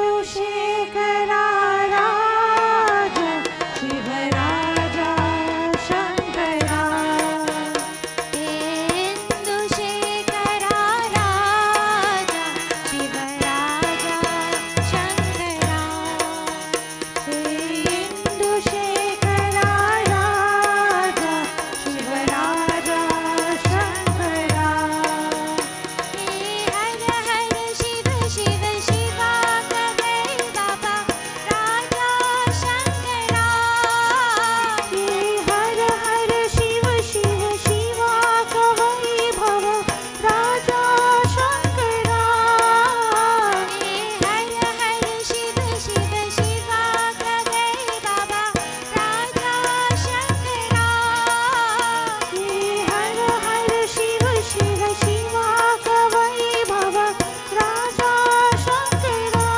इंदुशेखरा राजा शिवराजा शंकरा इंदुशेखरा राजा शिवराजा शंकरा इंदुशेखरा राजा शिवराजा शंकरा हर हर शिव शिव शिवा कहे बाबा राजा शंकरा हर हर शिव शिव शिवा कहे भव राजा शंकरा हर हर शिव शिव शिवा कहे बाबा राजा शंकरा हर हर शिव शिव शिवा कहे भव राजा शंकरा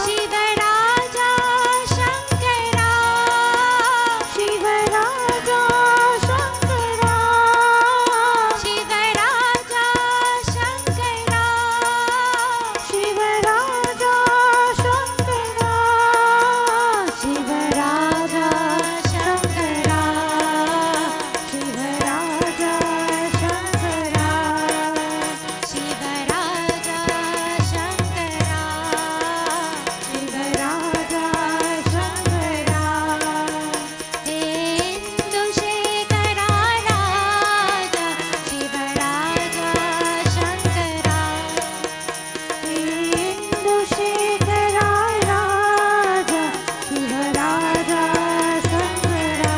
शिवराजा शंकरा शिवराजा शंकरा शिवराजा शंकरा शिवराजा शंकरा शिवराजा शंकरा शिवराजा शंकरा शिवराजा शंकरा शिवराजा शंकरा इंदुशेखरा राजा शिवराजा शंकरा इंदुशेखरा राजा शिवराजा शंकरा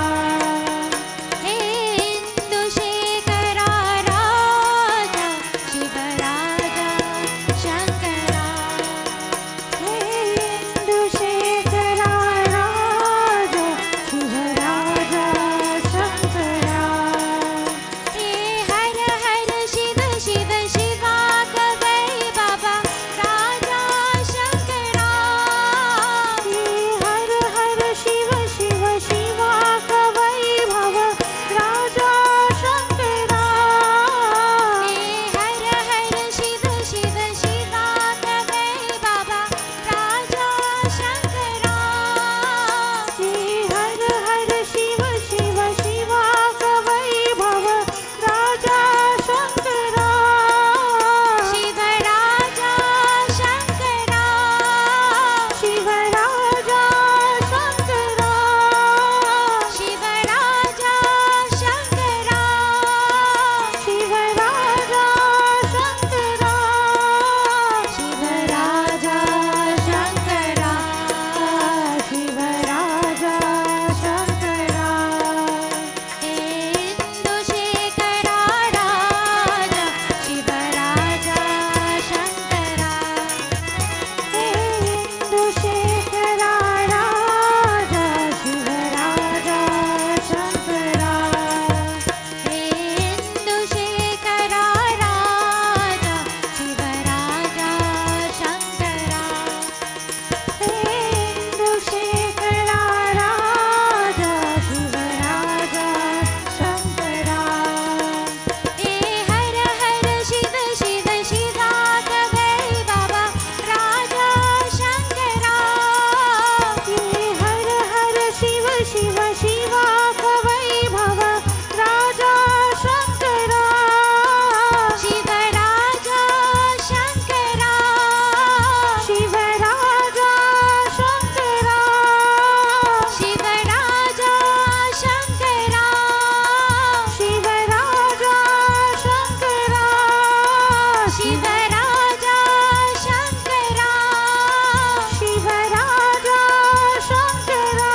इंदुशेखरा राजा शिवराजा शंकरा इंदुशेखरा राजा शिवराजा शंकरा हर हर शिव शिव शिवा कहे बाबा राजा शंकरा हर हर शिव शिव शिवा कहे भव राजा शंकरा हर हर शिव शिव शिवा कहे बाबा राजा शंकरा हर हर शिव शिव शिवा कहे भव राजा शंकरा शिवराजा शंकरा शिवराजा शंकरा शिवराजा शंकरा शिवराजा शंकरा शिवराजा शंकरा शिवराजा शंकरा इंदुशेखरा राजा शिवराजा शंकरा इंदुशेखरा राजा शिवराजा शंकरा इंदुशेखरा राजा शिवराजा शंकरा इंदुशेखरा राजा शिवराजा शंकरा हर हर शिव शिव शिवा कहे बाबा राजा शंकरा हर हर शिव शिव शिवा कहे भव राजा Shankara Shivaraja Shankara Shivaraja Shankara Shivaraja Shankara Shivaraja Shankara Shivaraja Shankara Shivaraja Shankara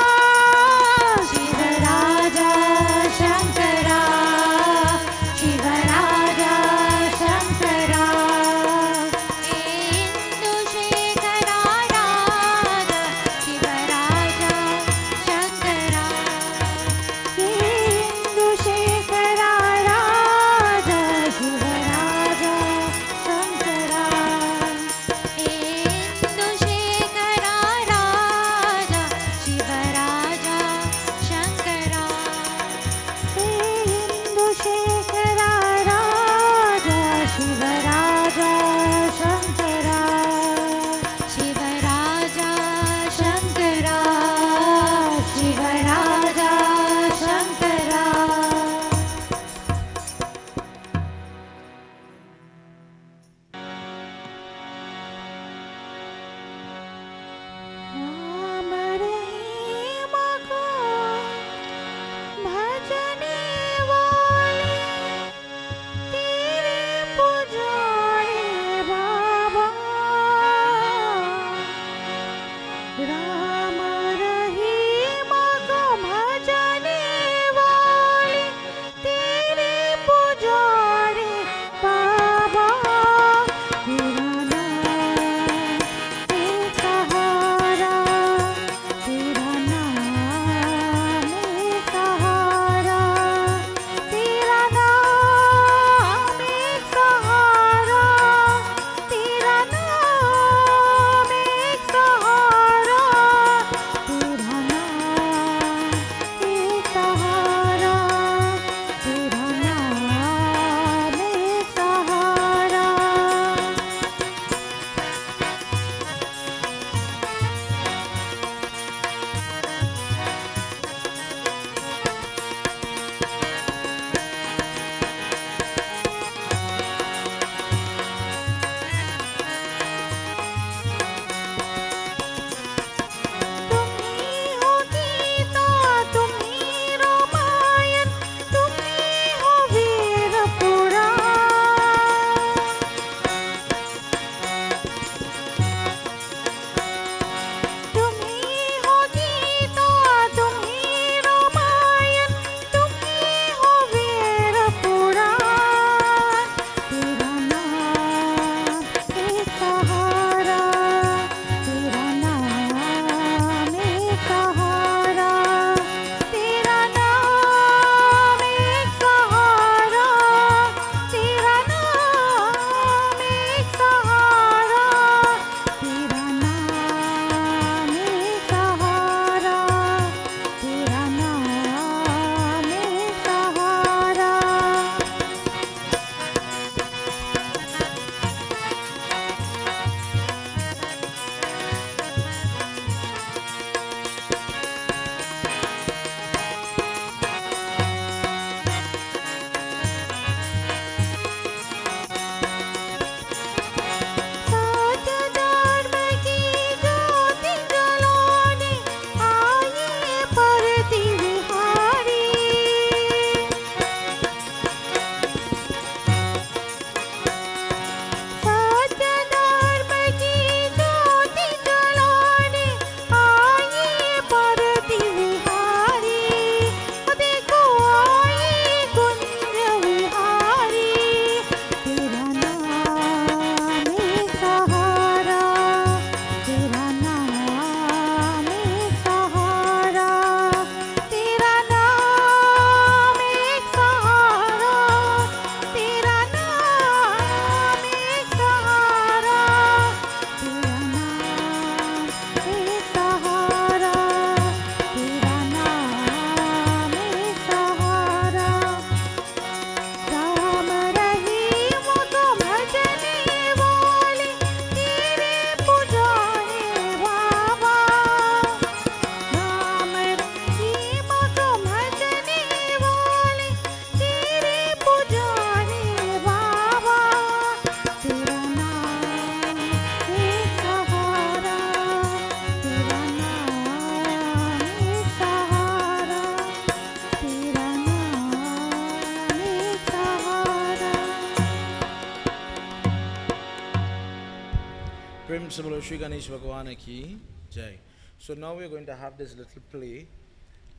Prem Sabalo Shri Ganesh Bhagwan Ki Jai. So now we're going to have this little play,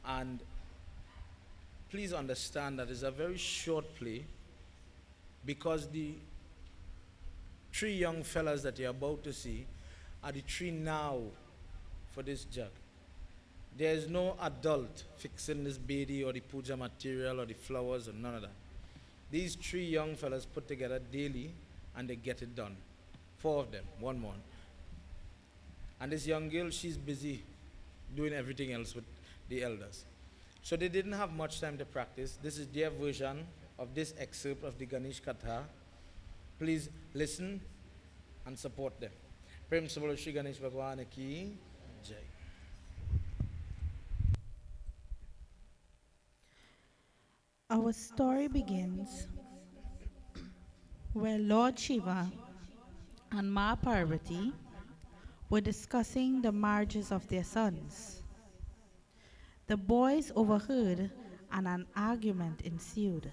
and please understand that it's a very short play because the three young fellas that you're about to see are the three now for this jug. There is no adult fixing this baby or the puja material or the flowers or none of that. These three young fellas put together daily and they get it done. Four of them, one more. And this young girl, she's busy doing everything else with the elders. So they didn't have much time to practice. This is their version of this excerpt of the Ganesh Katha. Please listen and support them. Prem Sabalo Shri Ganesh Bhagwan Ki Jai. Our story begins where Lord Shiva and Ma Parvati were discussing the marriages of their sons. The boys overheard and an argument ensued.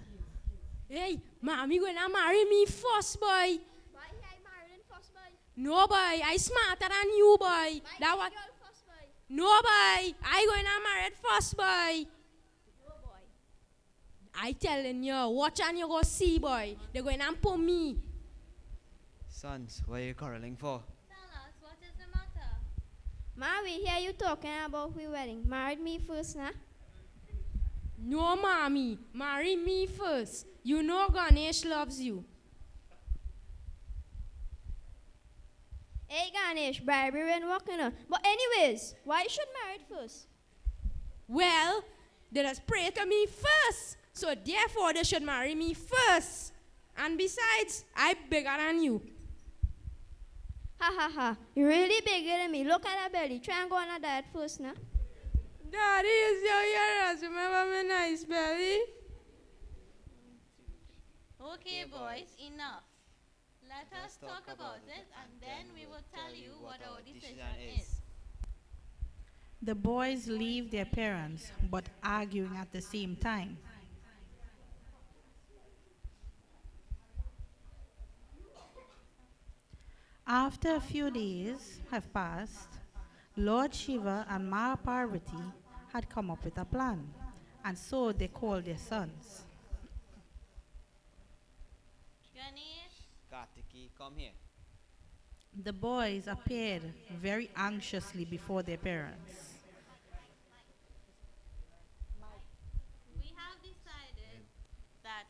Hey, mommy gonna marry me first, boy. Why I married first boy? No, boy, I smarter than you, boy. Why That my what? girl first boy? No, boy, I gonna marry first, boy. No boy. I telling you, watch and you go see, boy. They're going to put me. Sons, what are you quarreling for? Tell us, what is the matter? Ma, we hear you talking about we wedding. Married me first, nah? No, mommy, marry me first. You know Ganesh loves you. Hey Ganesh, bribery and walking on. But anyways, why you should marry first? Well, they just pray to me first. So therefore, they should marry me first. And besides, I'm bigger than you. Ha ha ha. You're really bigger than me. Look at that belly. Try and go on a diet first, nah? Daddy is your ears. Remember my nice belly? Okay, boys, enough. Let us talk about it and then we will tell you what our decision is. The boys leave their parents but arguing at the same time. After a few days have passed, Lord Shiva and Ma Parvati had come up with a plan, and so they called their sons. Ganesh, Kartiki, come here. The boys appeared very anxiously before their parents. we have decided that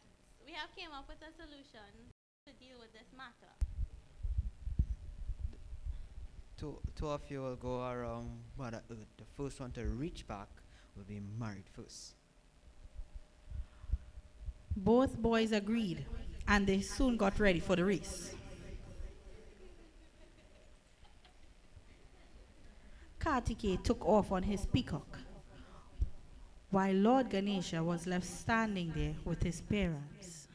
we have came up with a solution to deal with this matter. Two of you will go around Mother Earth. The first one to reach back will be married first. Both boys agreed, and they soon got ready for the race. Kartikeya took off on his peacock, while Lord Ganesha was left standing there with his parents.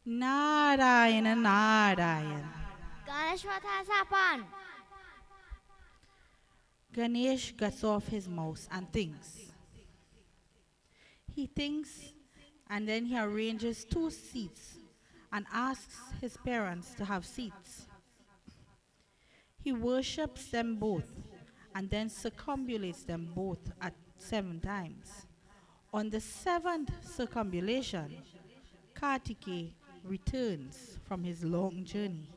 Narayana, Narayana. Ganesh, what has happened? Ganesh gets off his mouse and thinks. He thinks, and then he arranges two seats and asks his parents to have seats. He worships them both and then circumambulates them both at 7 times. On the 7th circumambulation, Kartikeya returns from his long journey.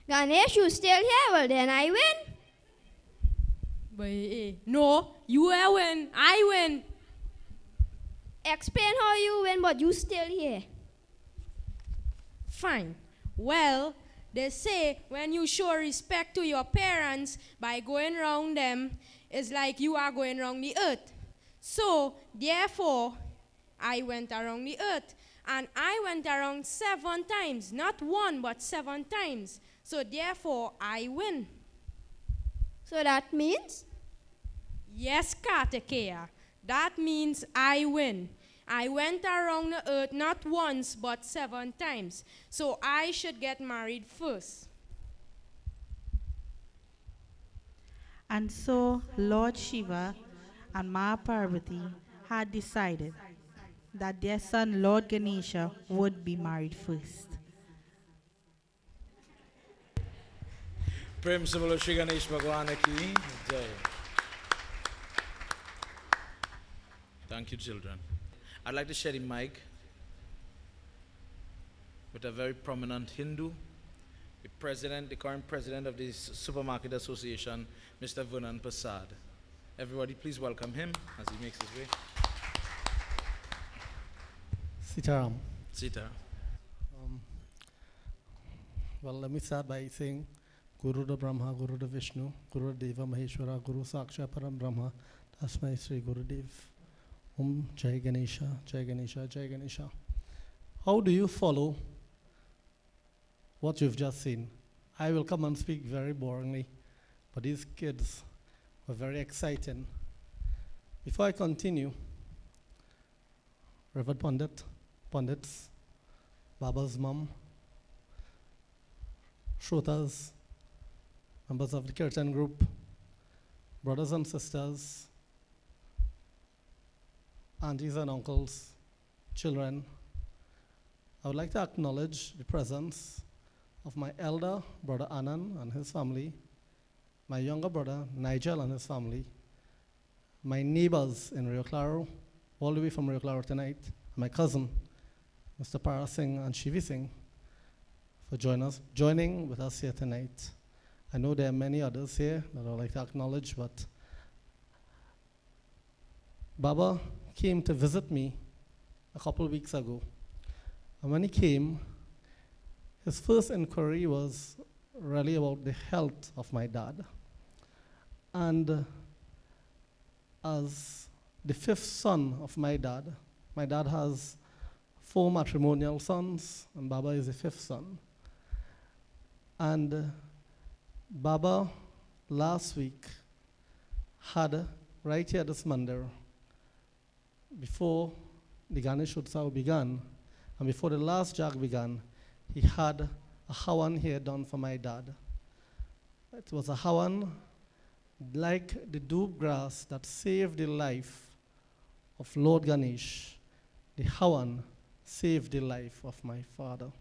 Ganesh, you still here? Well, then I win. But, no, you win. I win. Explain how you win, but you still here. Fine. Well, they say when you show respect to your parents by going around them, it's like you are going around the earth. So, therefore, I went around the earth. And I went around 7 times. Not 1, but 7 times. So, therefore, I win. So that means? Yes, Kartikeya. That means I win. I went around the earth not once, but 7 times. So I should get married first. And so Lord Shiva and Ma Parvati had decided that their son, Lord Ganesha, would be married first. Prem se bolo Shri Ganesh Bhagwan ki jai. Thank you, children. I'd like to share the mic with a very prominent Hindu, the current president of the Supermarket Association, Mr. Vernon Prasad. Everybody, please welcome him as he makes his way. Sitaram. Sita. Well, let me start by saying Guru da Brahma, Guru da Vishnu, Guru Deva Maheshwara, Guru Saksha Param Brahma, Tasmai Sri Guru Dev. Jai Ganesha, Jai Ganesha, Jai Ganesha. How do you follow what you've just seen? I will come and speak very boringly, but these kids were very exciting. Before I continue, Reverend Pandits, Baba's mom, Shrotas, members of the Kirtan group, brothers and sisters, aunties and uncles, children, I would like to acknowledge the presence of my elder brother Anand and his family, my younger brother Nigel and his family, my neighbors in Rio Claro, all the way from Rio Claro tonight, and my cousin, Mr. Para Singh and Shivi Singh, for joining with us here tonight. I know there are many others here that I would like to acknowledge, but Baba came to visit me a couple of weeks ago. And when he came, his first inquiry was really about the health of my dad. And as the fifth son of my dad has 4 matrimonial sons, and Baba is the fifth son. And Baba last week had, right here this Mandir, before the Ganesh Utsav began, and before the last jag began, he had a hawan here done for my dad. It was a hawan like the doob grass that saved the life of Lord Ganesh. The hawan saved the life of my father.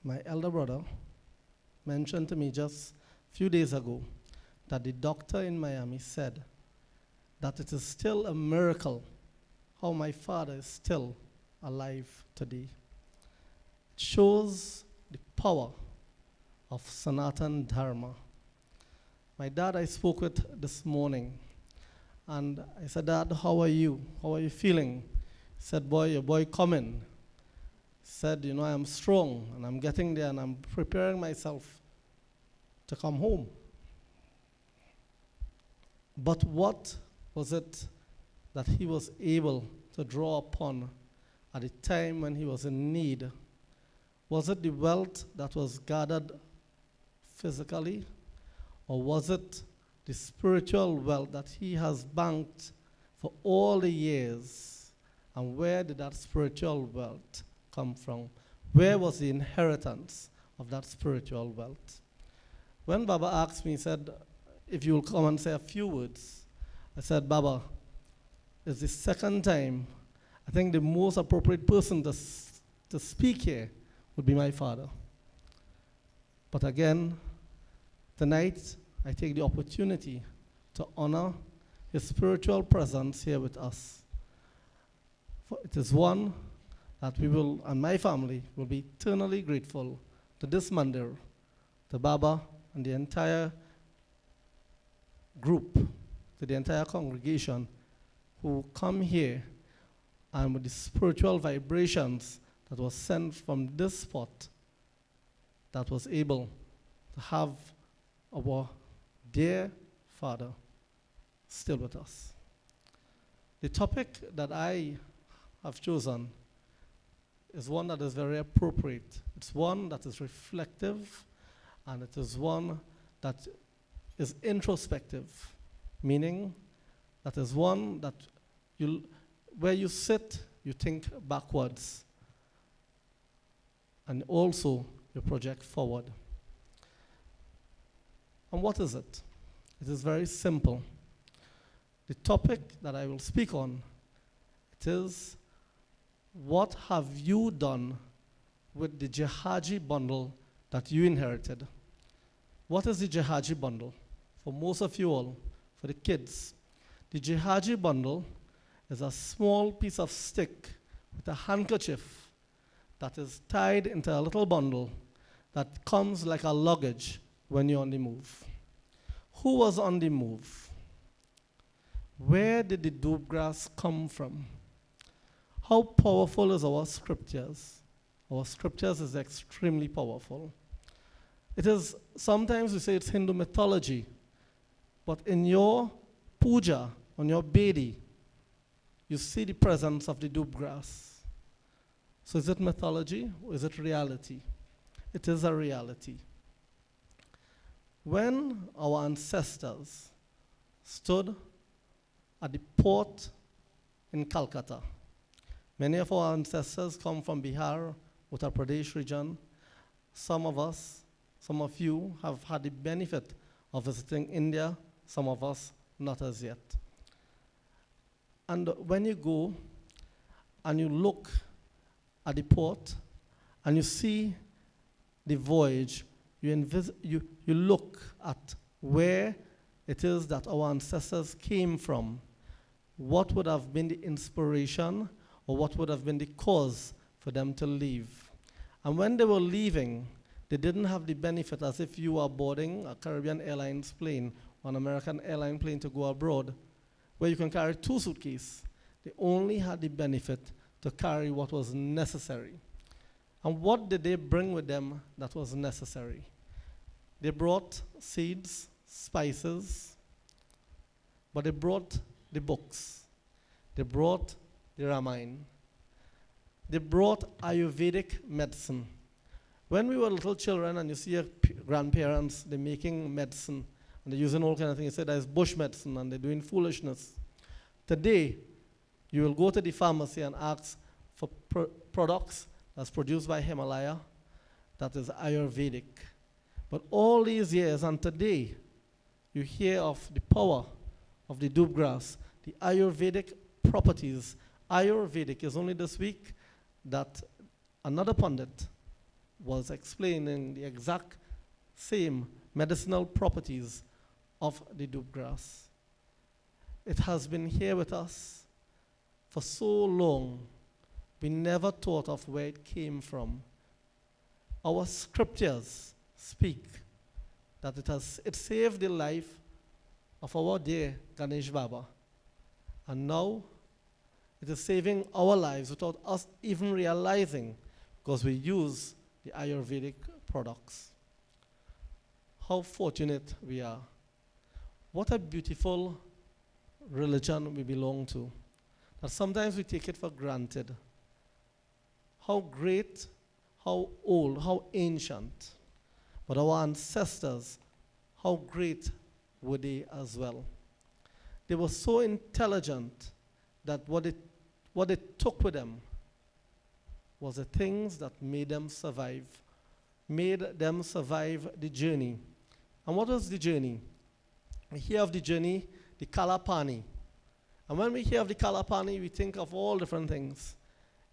My elder brother mentioned to me just a few days ago that the doctor in Miami said that it is still a miracle how my father is still alive today. It shows the power of Sanatan Dharma. My dad I spoke with this morning, and I said, Dad, how are you? How are you feeling? He said, boy, your boy coming. He said, I am strong, and I'm getting there, and I'm preparing myself to come home. But what was it that he was able to draw upon at the time when he was in need? Was it the wealth that was gathered physically, or was it the spiritual wealth that he has banked for all the years? And where did that spiritual wealth come from? Where was the inheritance of that spiritual wealth? When Baba asked me, he said, if you will come and say a few words, I said, Baba, it's the second time. I think the most appropriate person to speak here would be my father. But again, tonight, I take the opportunity to honor his spiritual presence here with us. For it is one that we will, and my family, will be eternally grateful to this Mandir, to Baba, and the entire group, to the entire congregation who come here and with the spiritual vibrations that was sent from this spot that was able to have our dear father still with us. The topic that I have chosen is one that is very appropriate. It's one that is reflective, and it is one that is introspective, meaning that is one that where you sit, you think backwards, and also you project forward. And what is it? It is very simple. the topic that I will speak on, it is, what have you done with the Jehaji bundle that you inherited? What is the Jehaji bundle? For most of you all, for the kids, the Jehaji bundle is a small piece of stick with a handkerchief that is tied into a little bundle that comes like a luggage when you're on the move. Who was on the move? Where did the doob grass come from? How powerful is our scriptures? Our scriptures is extremely powerful. It is, sometimes we say it's Hindu mythology, but in your puja, on your bedi, you see the presence of the doob grass. So is it mythology or is it reality? It is a reality. When our ancestors stood at the port in Calcutta, many of our ancestors come from Bihar, Uttar Pradesh region. Some of us, some of you have had the benefit of visiting India, some of us not as yet. And when you go and you look at the port and you see the voyage, you look at where it is that our ancestors came from, what would have been the inspiration or what would have been the cause for them to leave. And when they were leaving, they didn't have the benefit as if you are boarding a Caribbean Airlines plane or an American airline plane to go abroad, where you can carry 2 suitcases. They only had the benefit to carry what was necessary. And what did they bring with them that was necessary? They brought seeds, spices, but they brought the books. They brought the Ramayana. They brought Ayurvedic medicine. When we were little children and you see your grandparents, they're making medicine and they're using all kind of things, you say there's bush medicine and they're doing foolishness. Today, you will go to the pharmacy and ask for products that's produced by Himalaya, that is Ayurvedic. But all these years and today, you hear of the power of the doob grass, the Ayurvedic properties. Ayurvedic is only this week that another pundit was explaining the exact same medicinal properties of the doob grass. It has been here with us for so long, we never thought of where it came from. Our scriptures speak that it saved the life of our dear Ganesh Baba. And now it is saving our lives without us even realizing, because we use the Ayurvedic products. How fortunate we are. What a beautiful religion we belong to. That sometimes we take it for granted. How great, how old, how ancient. But our ancestors, how great were they as well. They were so intelligent that what they took with them was the things that made them survive the journey. And what was the journey? We hear of the journey, the Kalapani. And when we hear of the Kalapani, we think of all different things.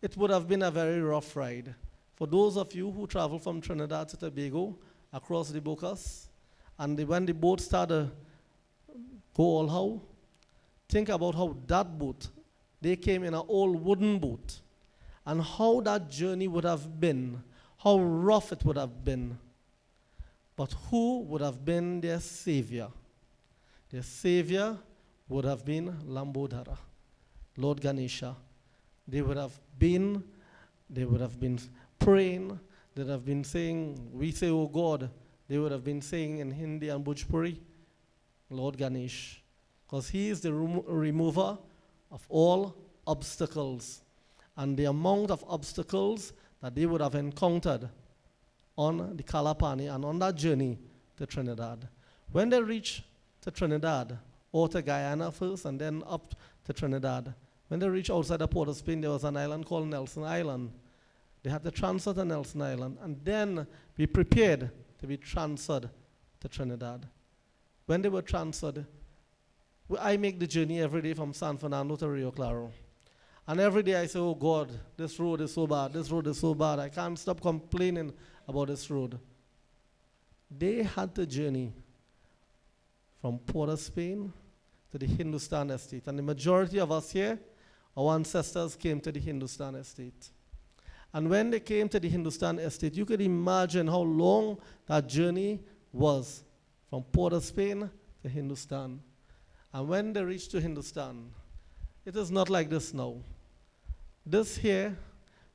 It would have been a very rough ride. For those of you who travel from Trinidad to Tobago, across the Bocas, and when the boat started go all how, think about how that boat, they came in an old wooden boat, and how that journey would have been, how rough it would have been. But who would have been their savior? Their savior would have been Lambodhara, Lord Ganesha. They would have been praying, they would have been saying, we say, oh God. They would have been saying in Hindi and Bhojpuri, Lord Ganesh, because he is the remover of all obstacles. And the amount of obstacles that they would have encountered on the Kalapani and on that journey to Trinidad. When they reached to Trinidad, or to Guyana first and then up to Trinidad, when they reached outside the port of Spain, there was an island called Nelson Island. They had to transfer to Nelson Island and then be prepared to be transferred to Trinidad. When they were transferred, I make the journey every day from San Fernando to Rio Claro. And every day I say, oh God, this road is so bad, this road is so bad. I can't stop complaining about this road. They had to journey from Port of Spain to the Hindustan estate. And the majority of us here, our ancestors came to the Hindustan estate. And when they came to the Hindustan estate, you could imagine how long that journey was from Port of Spain to Hindustan. And when they reached to Hindustan, it is not like this now. This here,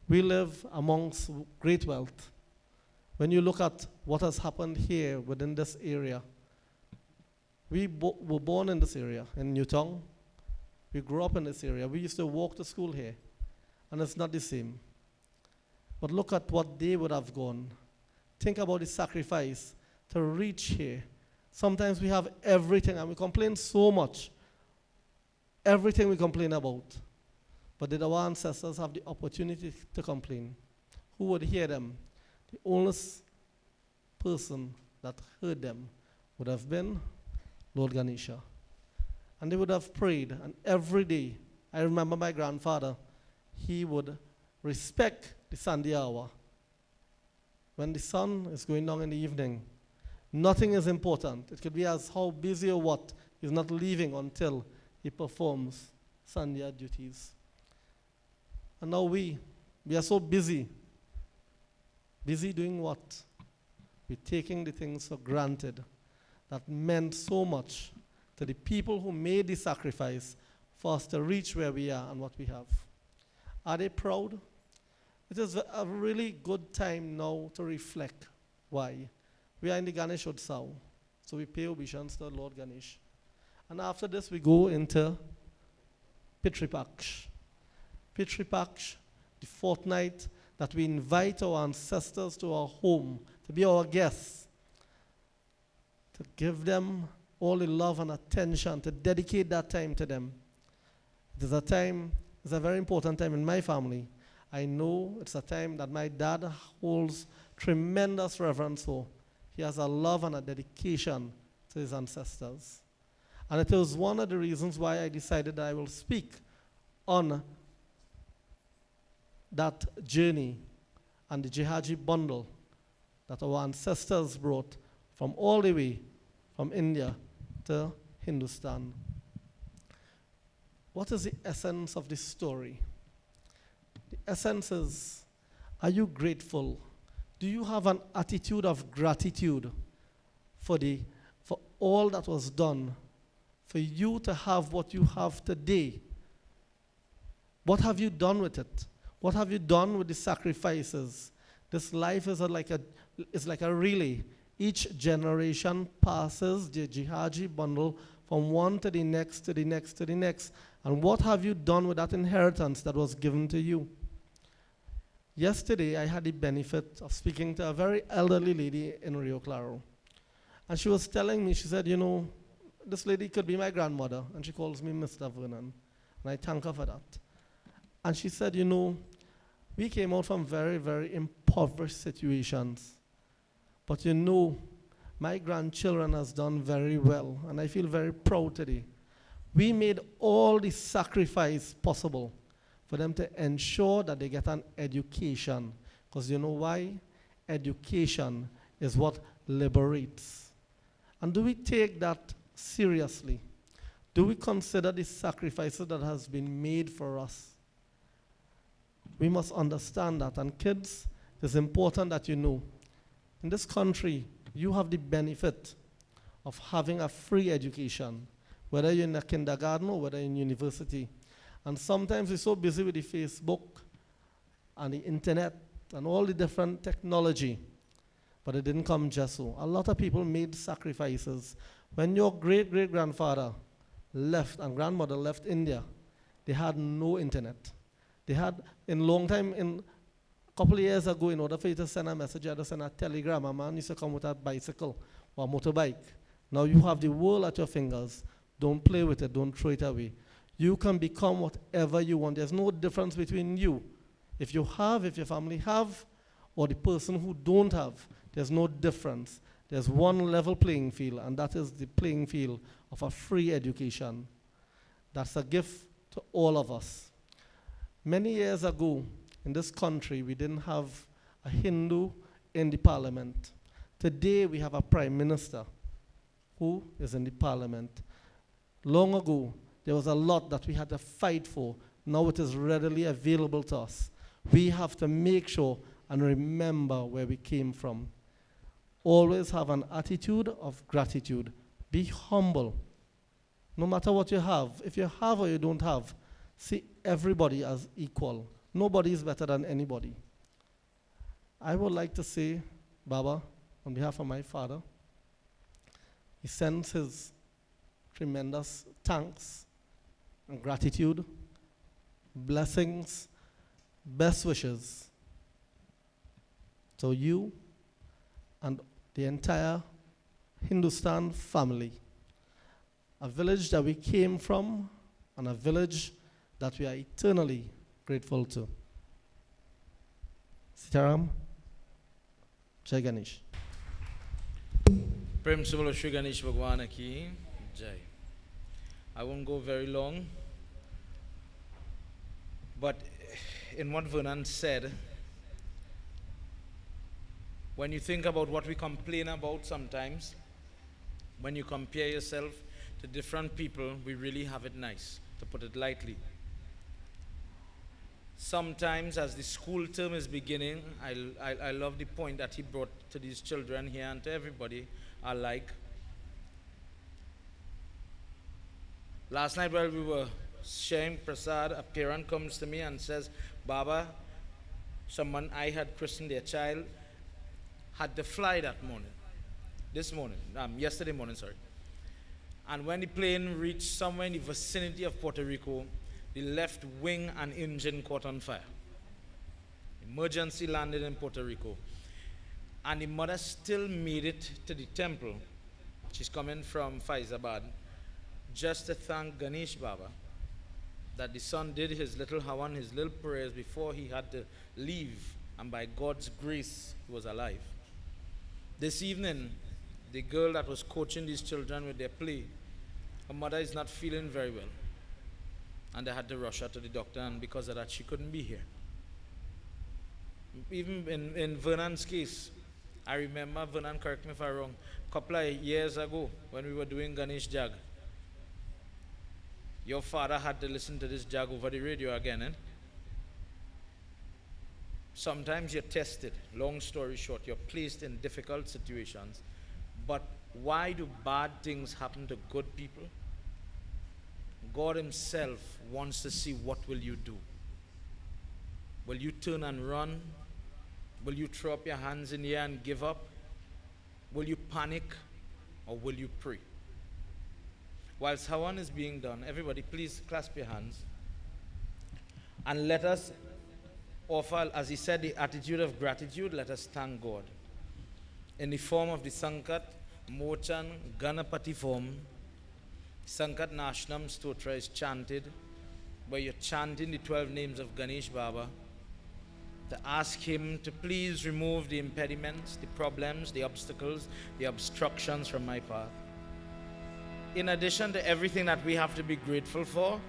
we live amongst great wealth. When you look at what has happened here within this area, we were born in this area, in Newtown. We grew up in this area. We used to walk to school here, and it's not the same. But look at what they would have gone. Think about the sacrifice to reach here. Sometimes we have everything, and we complain so much. Everything we complain about. But did our ancestors have the opportunity to complain? Who would hear them? The only person that heard them would have been Lord Ganesha. And they would have prayed, and every day, I remember my grandfather, he would respect the Sunday hour. When the sun is going down in the evening, nothing is important. It could be as how busy or what, he's not leaving until he performs Sunday duties. And now we are so busy. Busy doing what? We're taking the things for granted that meant so much to the people who made the sacrifice for us to reach where we are and what we have. Are they proud? It is a really good time now to reflect. Why? We are in the Ganesh Utsav, so we pay obeisance to Lord Ganesh. And after this, we go into Pitripaksh. Pitripaksh, the fortnight that we invite our ancestors to our home, to be our guests, to give them all the love and attention, to dedicate that time to them. It is a time, it's a very important time in my family. I know it's a time that my dad holds tremendous reverence for. He has a love and a dedication to his ancestors. And it was one of the reasons why I decided that I will speak on that journey and the Jihaji bundle that our ancestors brought from all the way from India to Hindustan. What is the essence of this story? The essence is, are you grateful? Do you have an attitude of gratitude for all that was done, for you to have what you have today? What have you done with it? What have you done with the sacrifices? This life is like a relay. Each generation passes the Jihaji bundle from one to the next, to the next, to the next. And what have you done with that inheritance that was given to you? Yesterday, I had the benefit of speaking to a very elderly lady in Rio Claro. And she was telling me, she said, you know, this lady could be my grandmother, and she calls me Mr. Vernon. And I thank her for that. And she said, you know, we came out from very, very impoverished situations. But you know, my grandchildren has done very well, and I feel very proud today. We made all the sacrifice possible for them to ensure that they get an education. Because you know why? Education is what liberates. And do we take that seriously? Do we consider the sacrifices that has been made for us? We must understand that. And kids, it's important that you know, in this country, you have the benefit of having a free education, whether you're in a kindergarten or whether in university. And sometimes we're so busy with the Facebook and the internet and all the different technology, but it didn't come just so. A lot of people made sacrifices. When your great-great-grandfather left and grandmother left India, they had no internet. They had, in long time, in a couple of years ago, in order for you to send a message, you had to send a telegram. A man used to come with a bicycle or a motorbike. Now you have the world at your fingers. Don't play with it. Don't throw it away. You can become whatever you want. There's no difference between you. If you have, if your family have, or the person who don't have, there's no difference. There's one level playing field, and that is the playing field of a free education. That's a gift to all of us. Many years ago, in this country, we didn't have a Hindu in the parliament. Today, we have a prime minister who is in the parliament. Long ago, there was a lot that we had to fight for. Now it is readily available to us. We have to make sure and remember where we came from. Always have an attitude of gratitude. Be humble. No matter what you have, if you have or you don't have, see everybody as equal. Nobody is better than anybody. I would like to say, Baba, on behalf of my father, he sends his tremendous thanks and gratitude, blessings, best wishes to you and the entire Hindustan family. A village that we came from and a village that we are eternally grateful to. Sitaram, Jai Ganesh. Prem Subhalo Shri Ganesh Bhagwan ki Jai. I won't go very long, but in what Vernon said, when you think about what we complain about sometimes, when you compare yourself to different people, we really have it nice, to put it lightly. Sometimes as the school term is beginning, I love the point that he brought to these children here and to everybody alike. Last night while we were sharing Prasad, a parent comes to me and says, Baba, someone I had christened their child had to fly that morning. Yesterday morning, sorry. And when the plane reached somewhere in the vicinity of Puerto Rico, the left wing and engine caught on fire. Emergency landed in Puerto Rico. And the mother still made it to the temple. She's coming from Faizabad just to thank Ganesh Baba that the son did his little hawan, his little prayers before he had to leave. And by God's grace, he was alive. This evening, the girl that was coaching these children with their play, her mother is not feeling very well. And they had to rush her to the doctor, and because of that, she couldn't be here. Even in Vernon's case, I remember, Vernon, correct me if I'm wrong, a couple of years ago when we were doing Ganesh Jag, your father had to listen to this Jag over the radio again, eh? Sometimes you're tested. Long story short, you're placed in difficult situations. But why do bad things happen to good people? God himself wants to see what will you do. Will you turn and run? Will you throw up your hands in the air and give up? Will you panic or will you pray? Whilst Hawan is being done, everybody please clasp your hands and let us offer, as he said, the attitude of gratitude. Let us thank God. In the form of the Sankat, Mochan, Ganapati form, Sankat Nashnam Stotra is chanted, where you're chanting the 12 names of Ganesh Baba to ask him to please remove the impediments, the problems, the obstacles, the obstructions from my path. In addition to everything that we have to be grateful for,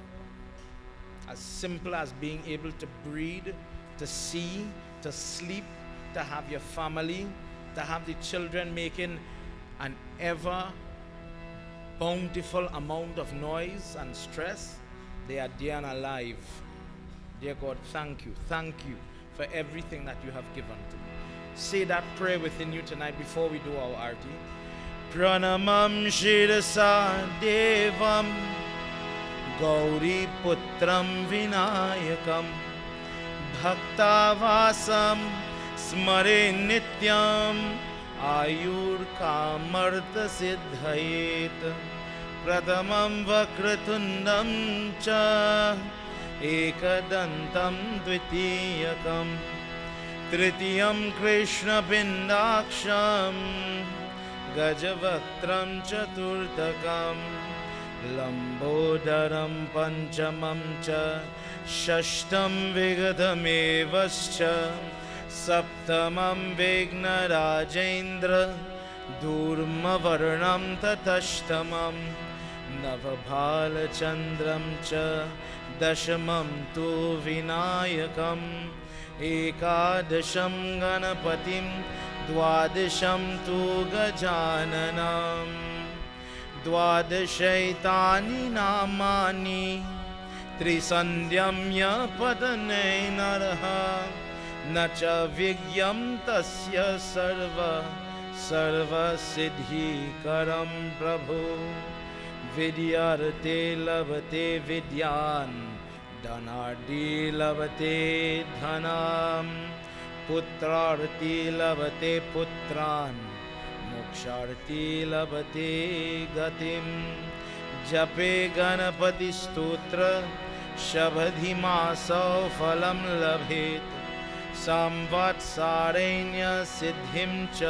as simple as being able to breathe, to see, to sleep, to have your family, to have the children making an ever bountiful amount of noise and stress, they are dear and alive. Dear God, thank you for everything that you have given to me. Say that prayer within you tonight before we do our arti. Pranamam Shirasa Devam Gauri Putram Vinayakam Bhaktavasam Smare Nityam Ayur Kamarta Siddhayet Pradhamam Vakratundam Cha Ekadantam Dvitiyakam Tritiyam Krishna Pindaksham Gajavatram Chaturtakam Lambodaram Panchamam Cha Shashtam Vigadamevascha Saptamam Vigna Rajendra दूर्मवर्णं ततष्टमं नवभालचन्द्रं च दशमं तु विनायकम् एकादशं गणपतिं द्वादशं तु गजाननं द्वादशैतानि नामानि त्रिसन्ध्यम्य पतने नरः न च विज्ञं तस्य सर्वसिद्धिकरं प्रभु विद्यार्थे लभते विद्यान् धनार्थे लभते धनं पुत्रार्थे लभते पुत्रान् मोक्षार्थे लभते गतिं जपे गणपति स्तोत्र शबधिमासौ फलं लभेत् संवत्सरेण्य सिद्धिं च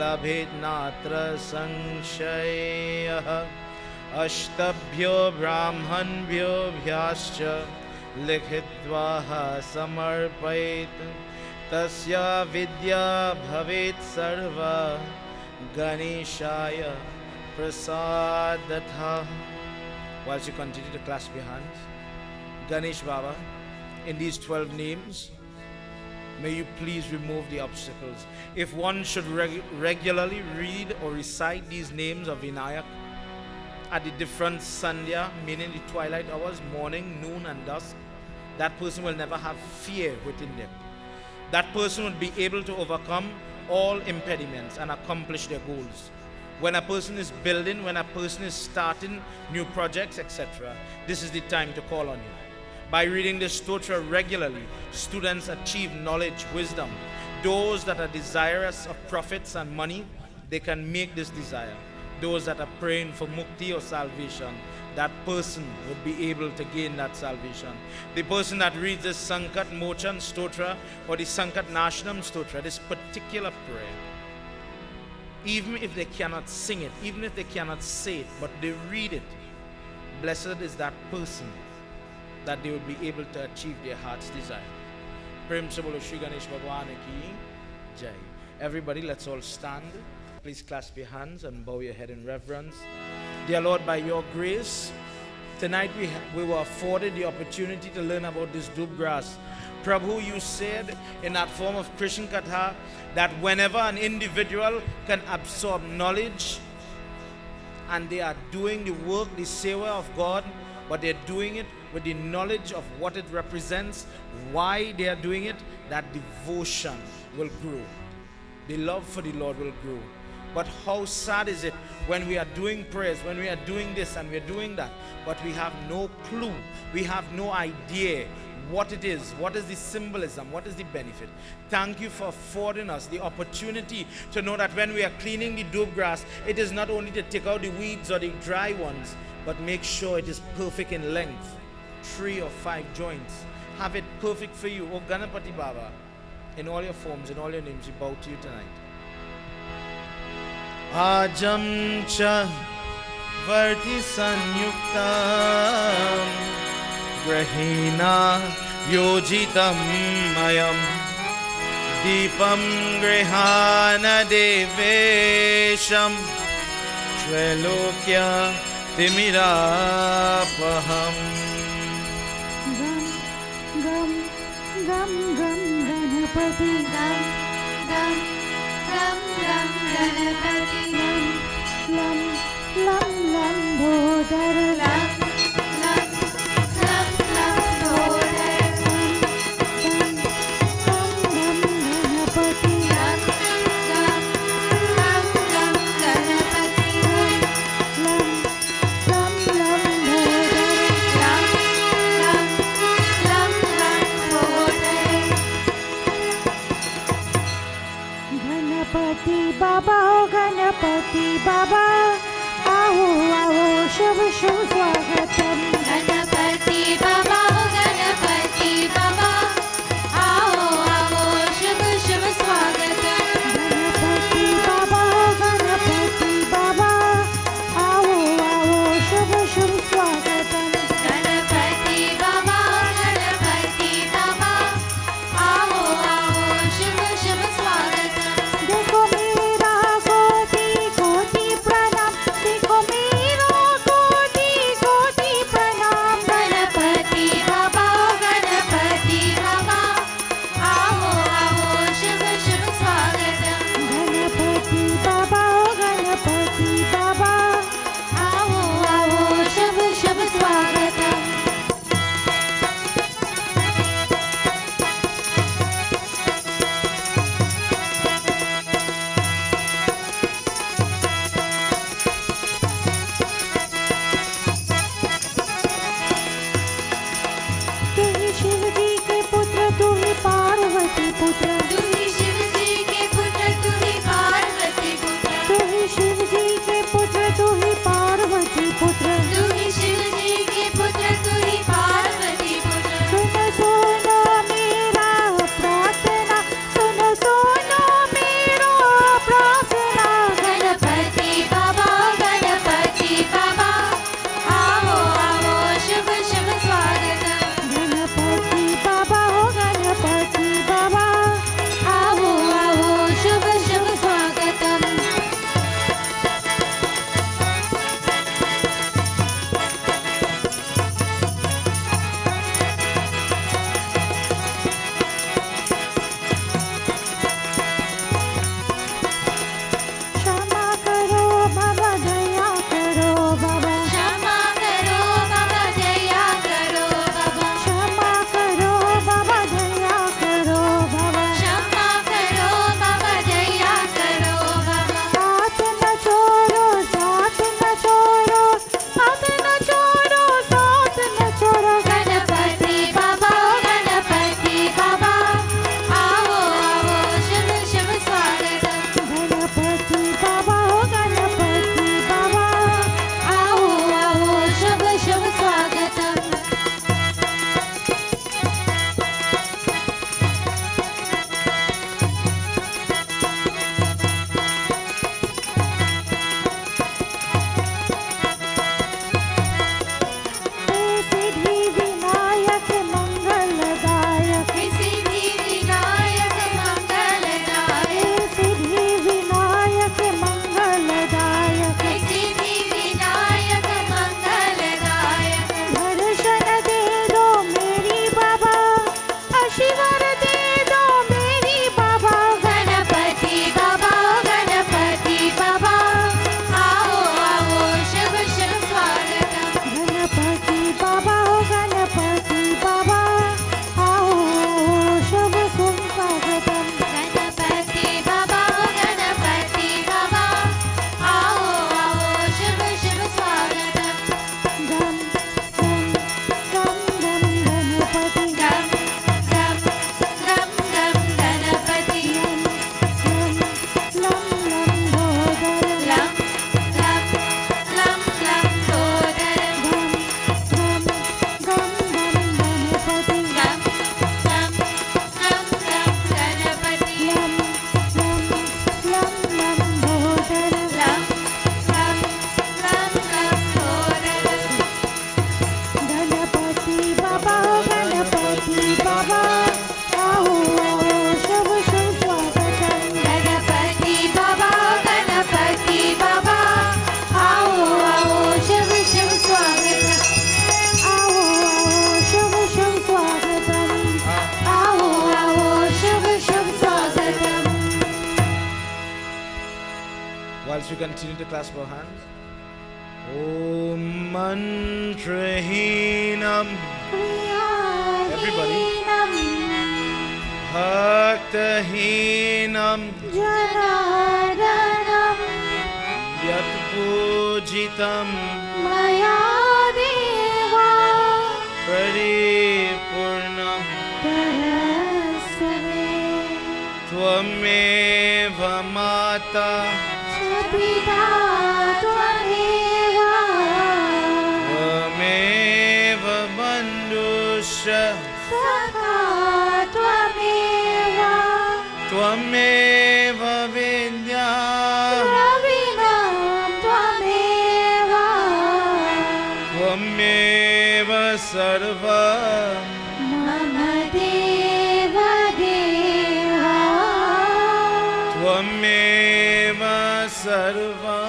लभेत् नात्र संशयः अष्टभ्यो ब्राह्मणभ्योऽभ्याश्च लिखित्वा समर्पयेत् तस्य विद्या भवेत् सर्वा Ganesha Prasadata. Whilst you continue to clasp your hands, Ganesh Baba, in these 12 names, may you please remove the obstacles. If one should regularly read or recite these names of Vinayak at the different Sandhya, meaning the twilight hours, morning, noon and dusk, that person will never have fear within them. That person will be able to overcome all impediments and accomplish their goals. When a person is building, when a person is starting new projects, etc., this is the time to call on you. By reading this stotra regularly, students achieve knowledge, wisdom. Those that are desirous of profits and money, they can make this desire. Those that are praying for mukti or salvation, that person would be able to gain that salvation. The person that reads this Sankat Mochan Stotra or the Sankat Nashanam Stotra, this particular prayer, even if they cannot sing it, even if they cannot say it, but they read it, blessed is that person that they will be able to achieve their heart's desire. Prem se bolo Shri Ganesh Bhagwan ki jai. Everybody, let's all stand. Please clasp your hands and bow your head in reverence. Dear Lord, by your grace, tonight we were afforded the opportunity to learn about this doob grass. Prabhu, you said in that form of Krishna Katha that whenever an individual can absorb knowledge and they are doing the work, the seva of God, but they're doing it with the knowledge of what it represents, why they are doing it, that devotion will grow. The love for the Lord will grow. But how sad is it when we are doing prayers, when we are doing this and we are doing that, but we have no clue, we have no idea what it is, what is the symbolism, what is the benefit. Thank you for affording us the opportunity to know that when we are cleaning the doob grass, it is not only to take out the weeds or the dry ones, but make sure it is perfect in length, 3 or 5 joints. Have it perfect for you. Oh Ganapati Baba, in all your forms, in all your names, we bow to you tonight. Ajam cha varti sanyuktam grahina yojitam mayam deepam grihana devesham trelokya timirapaham. Gam ganapati gam ganapati lam bodhar lam bodhar gam ganapati lam ganapati lam bodhar lam bodhar. Ganapati Baba, oh Ganapati Baba, aho aho shubh shubh swagatam. Ganapati Baba, oh Ganapati Baba, aho aho shubh shubh swagatam. Ganapati Baba, oh Ganapati Baba, aho aho shubh shubh swagatam. Ganapati Baba, oh Ganapati Baba, aho aho shubh shubh swagatam. देखो मेरा गोदी Whilst we continue to clasp our hands. Om Mantrahinam. Everybody. Bhaktahinam. Janardanam. Yat pujitam. Maya deva. Paripurnam. Tarasave. Tvameva mata. Pita Tvameva. Tvameva bandhusya. Saka Tvameva. Tvameva vidya. Ravinam Tvameva. Tvameva sarva. Mama Deva Deva. Tvameva sarva.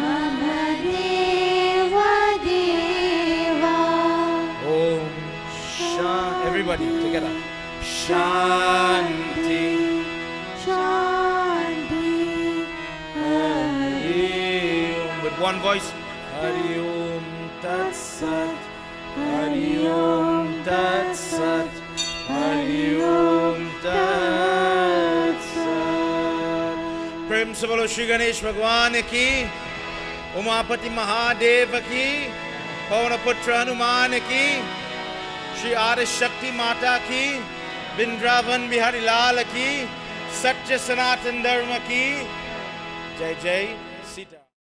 Mama Deva Deva. Om Shanti. Everybody together. Shanti. Shanti. Hari Om. With one voice. Hari Om Tat Sat. Hari Om Tat Sat. Hari Om Tat Sat. प्रेम से बोलो श्री गणेश भगवान की, उमापति महादेव की, पवन पुत्र हनुमान की, श्री आदि शक्ति माता की, वृंदावन बिहारी लाल की, सत्य सनातन धर्म की। जय जय सीता।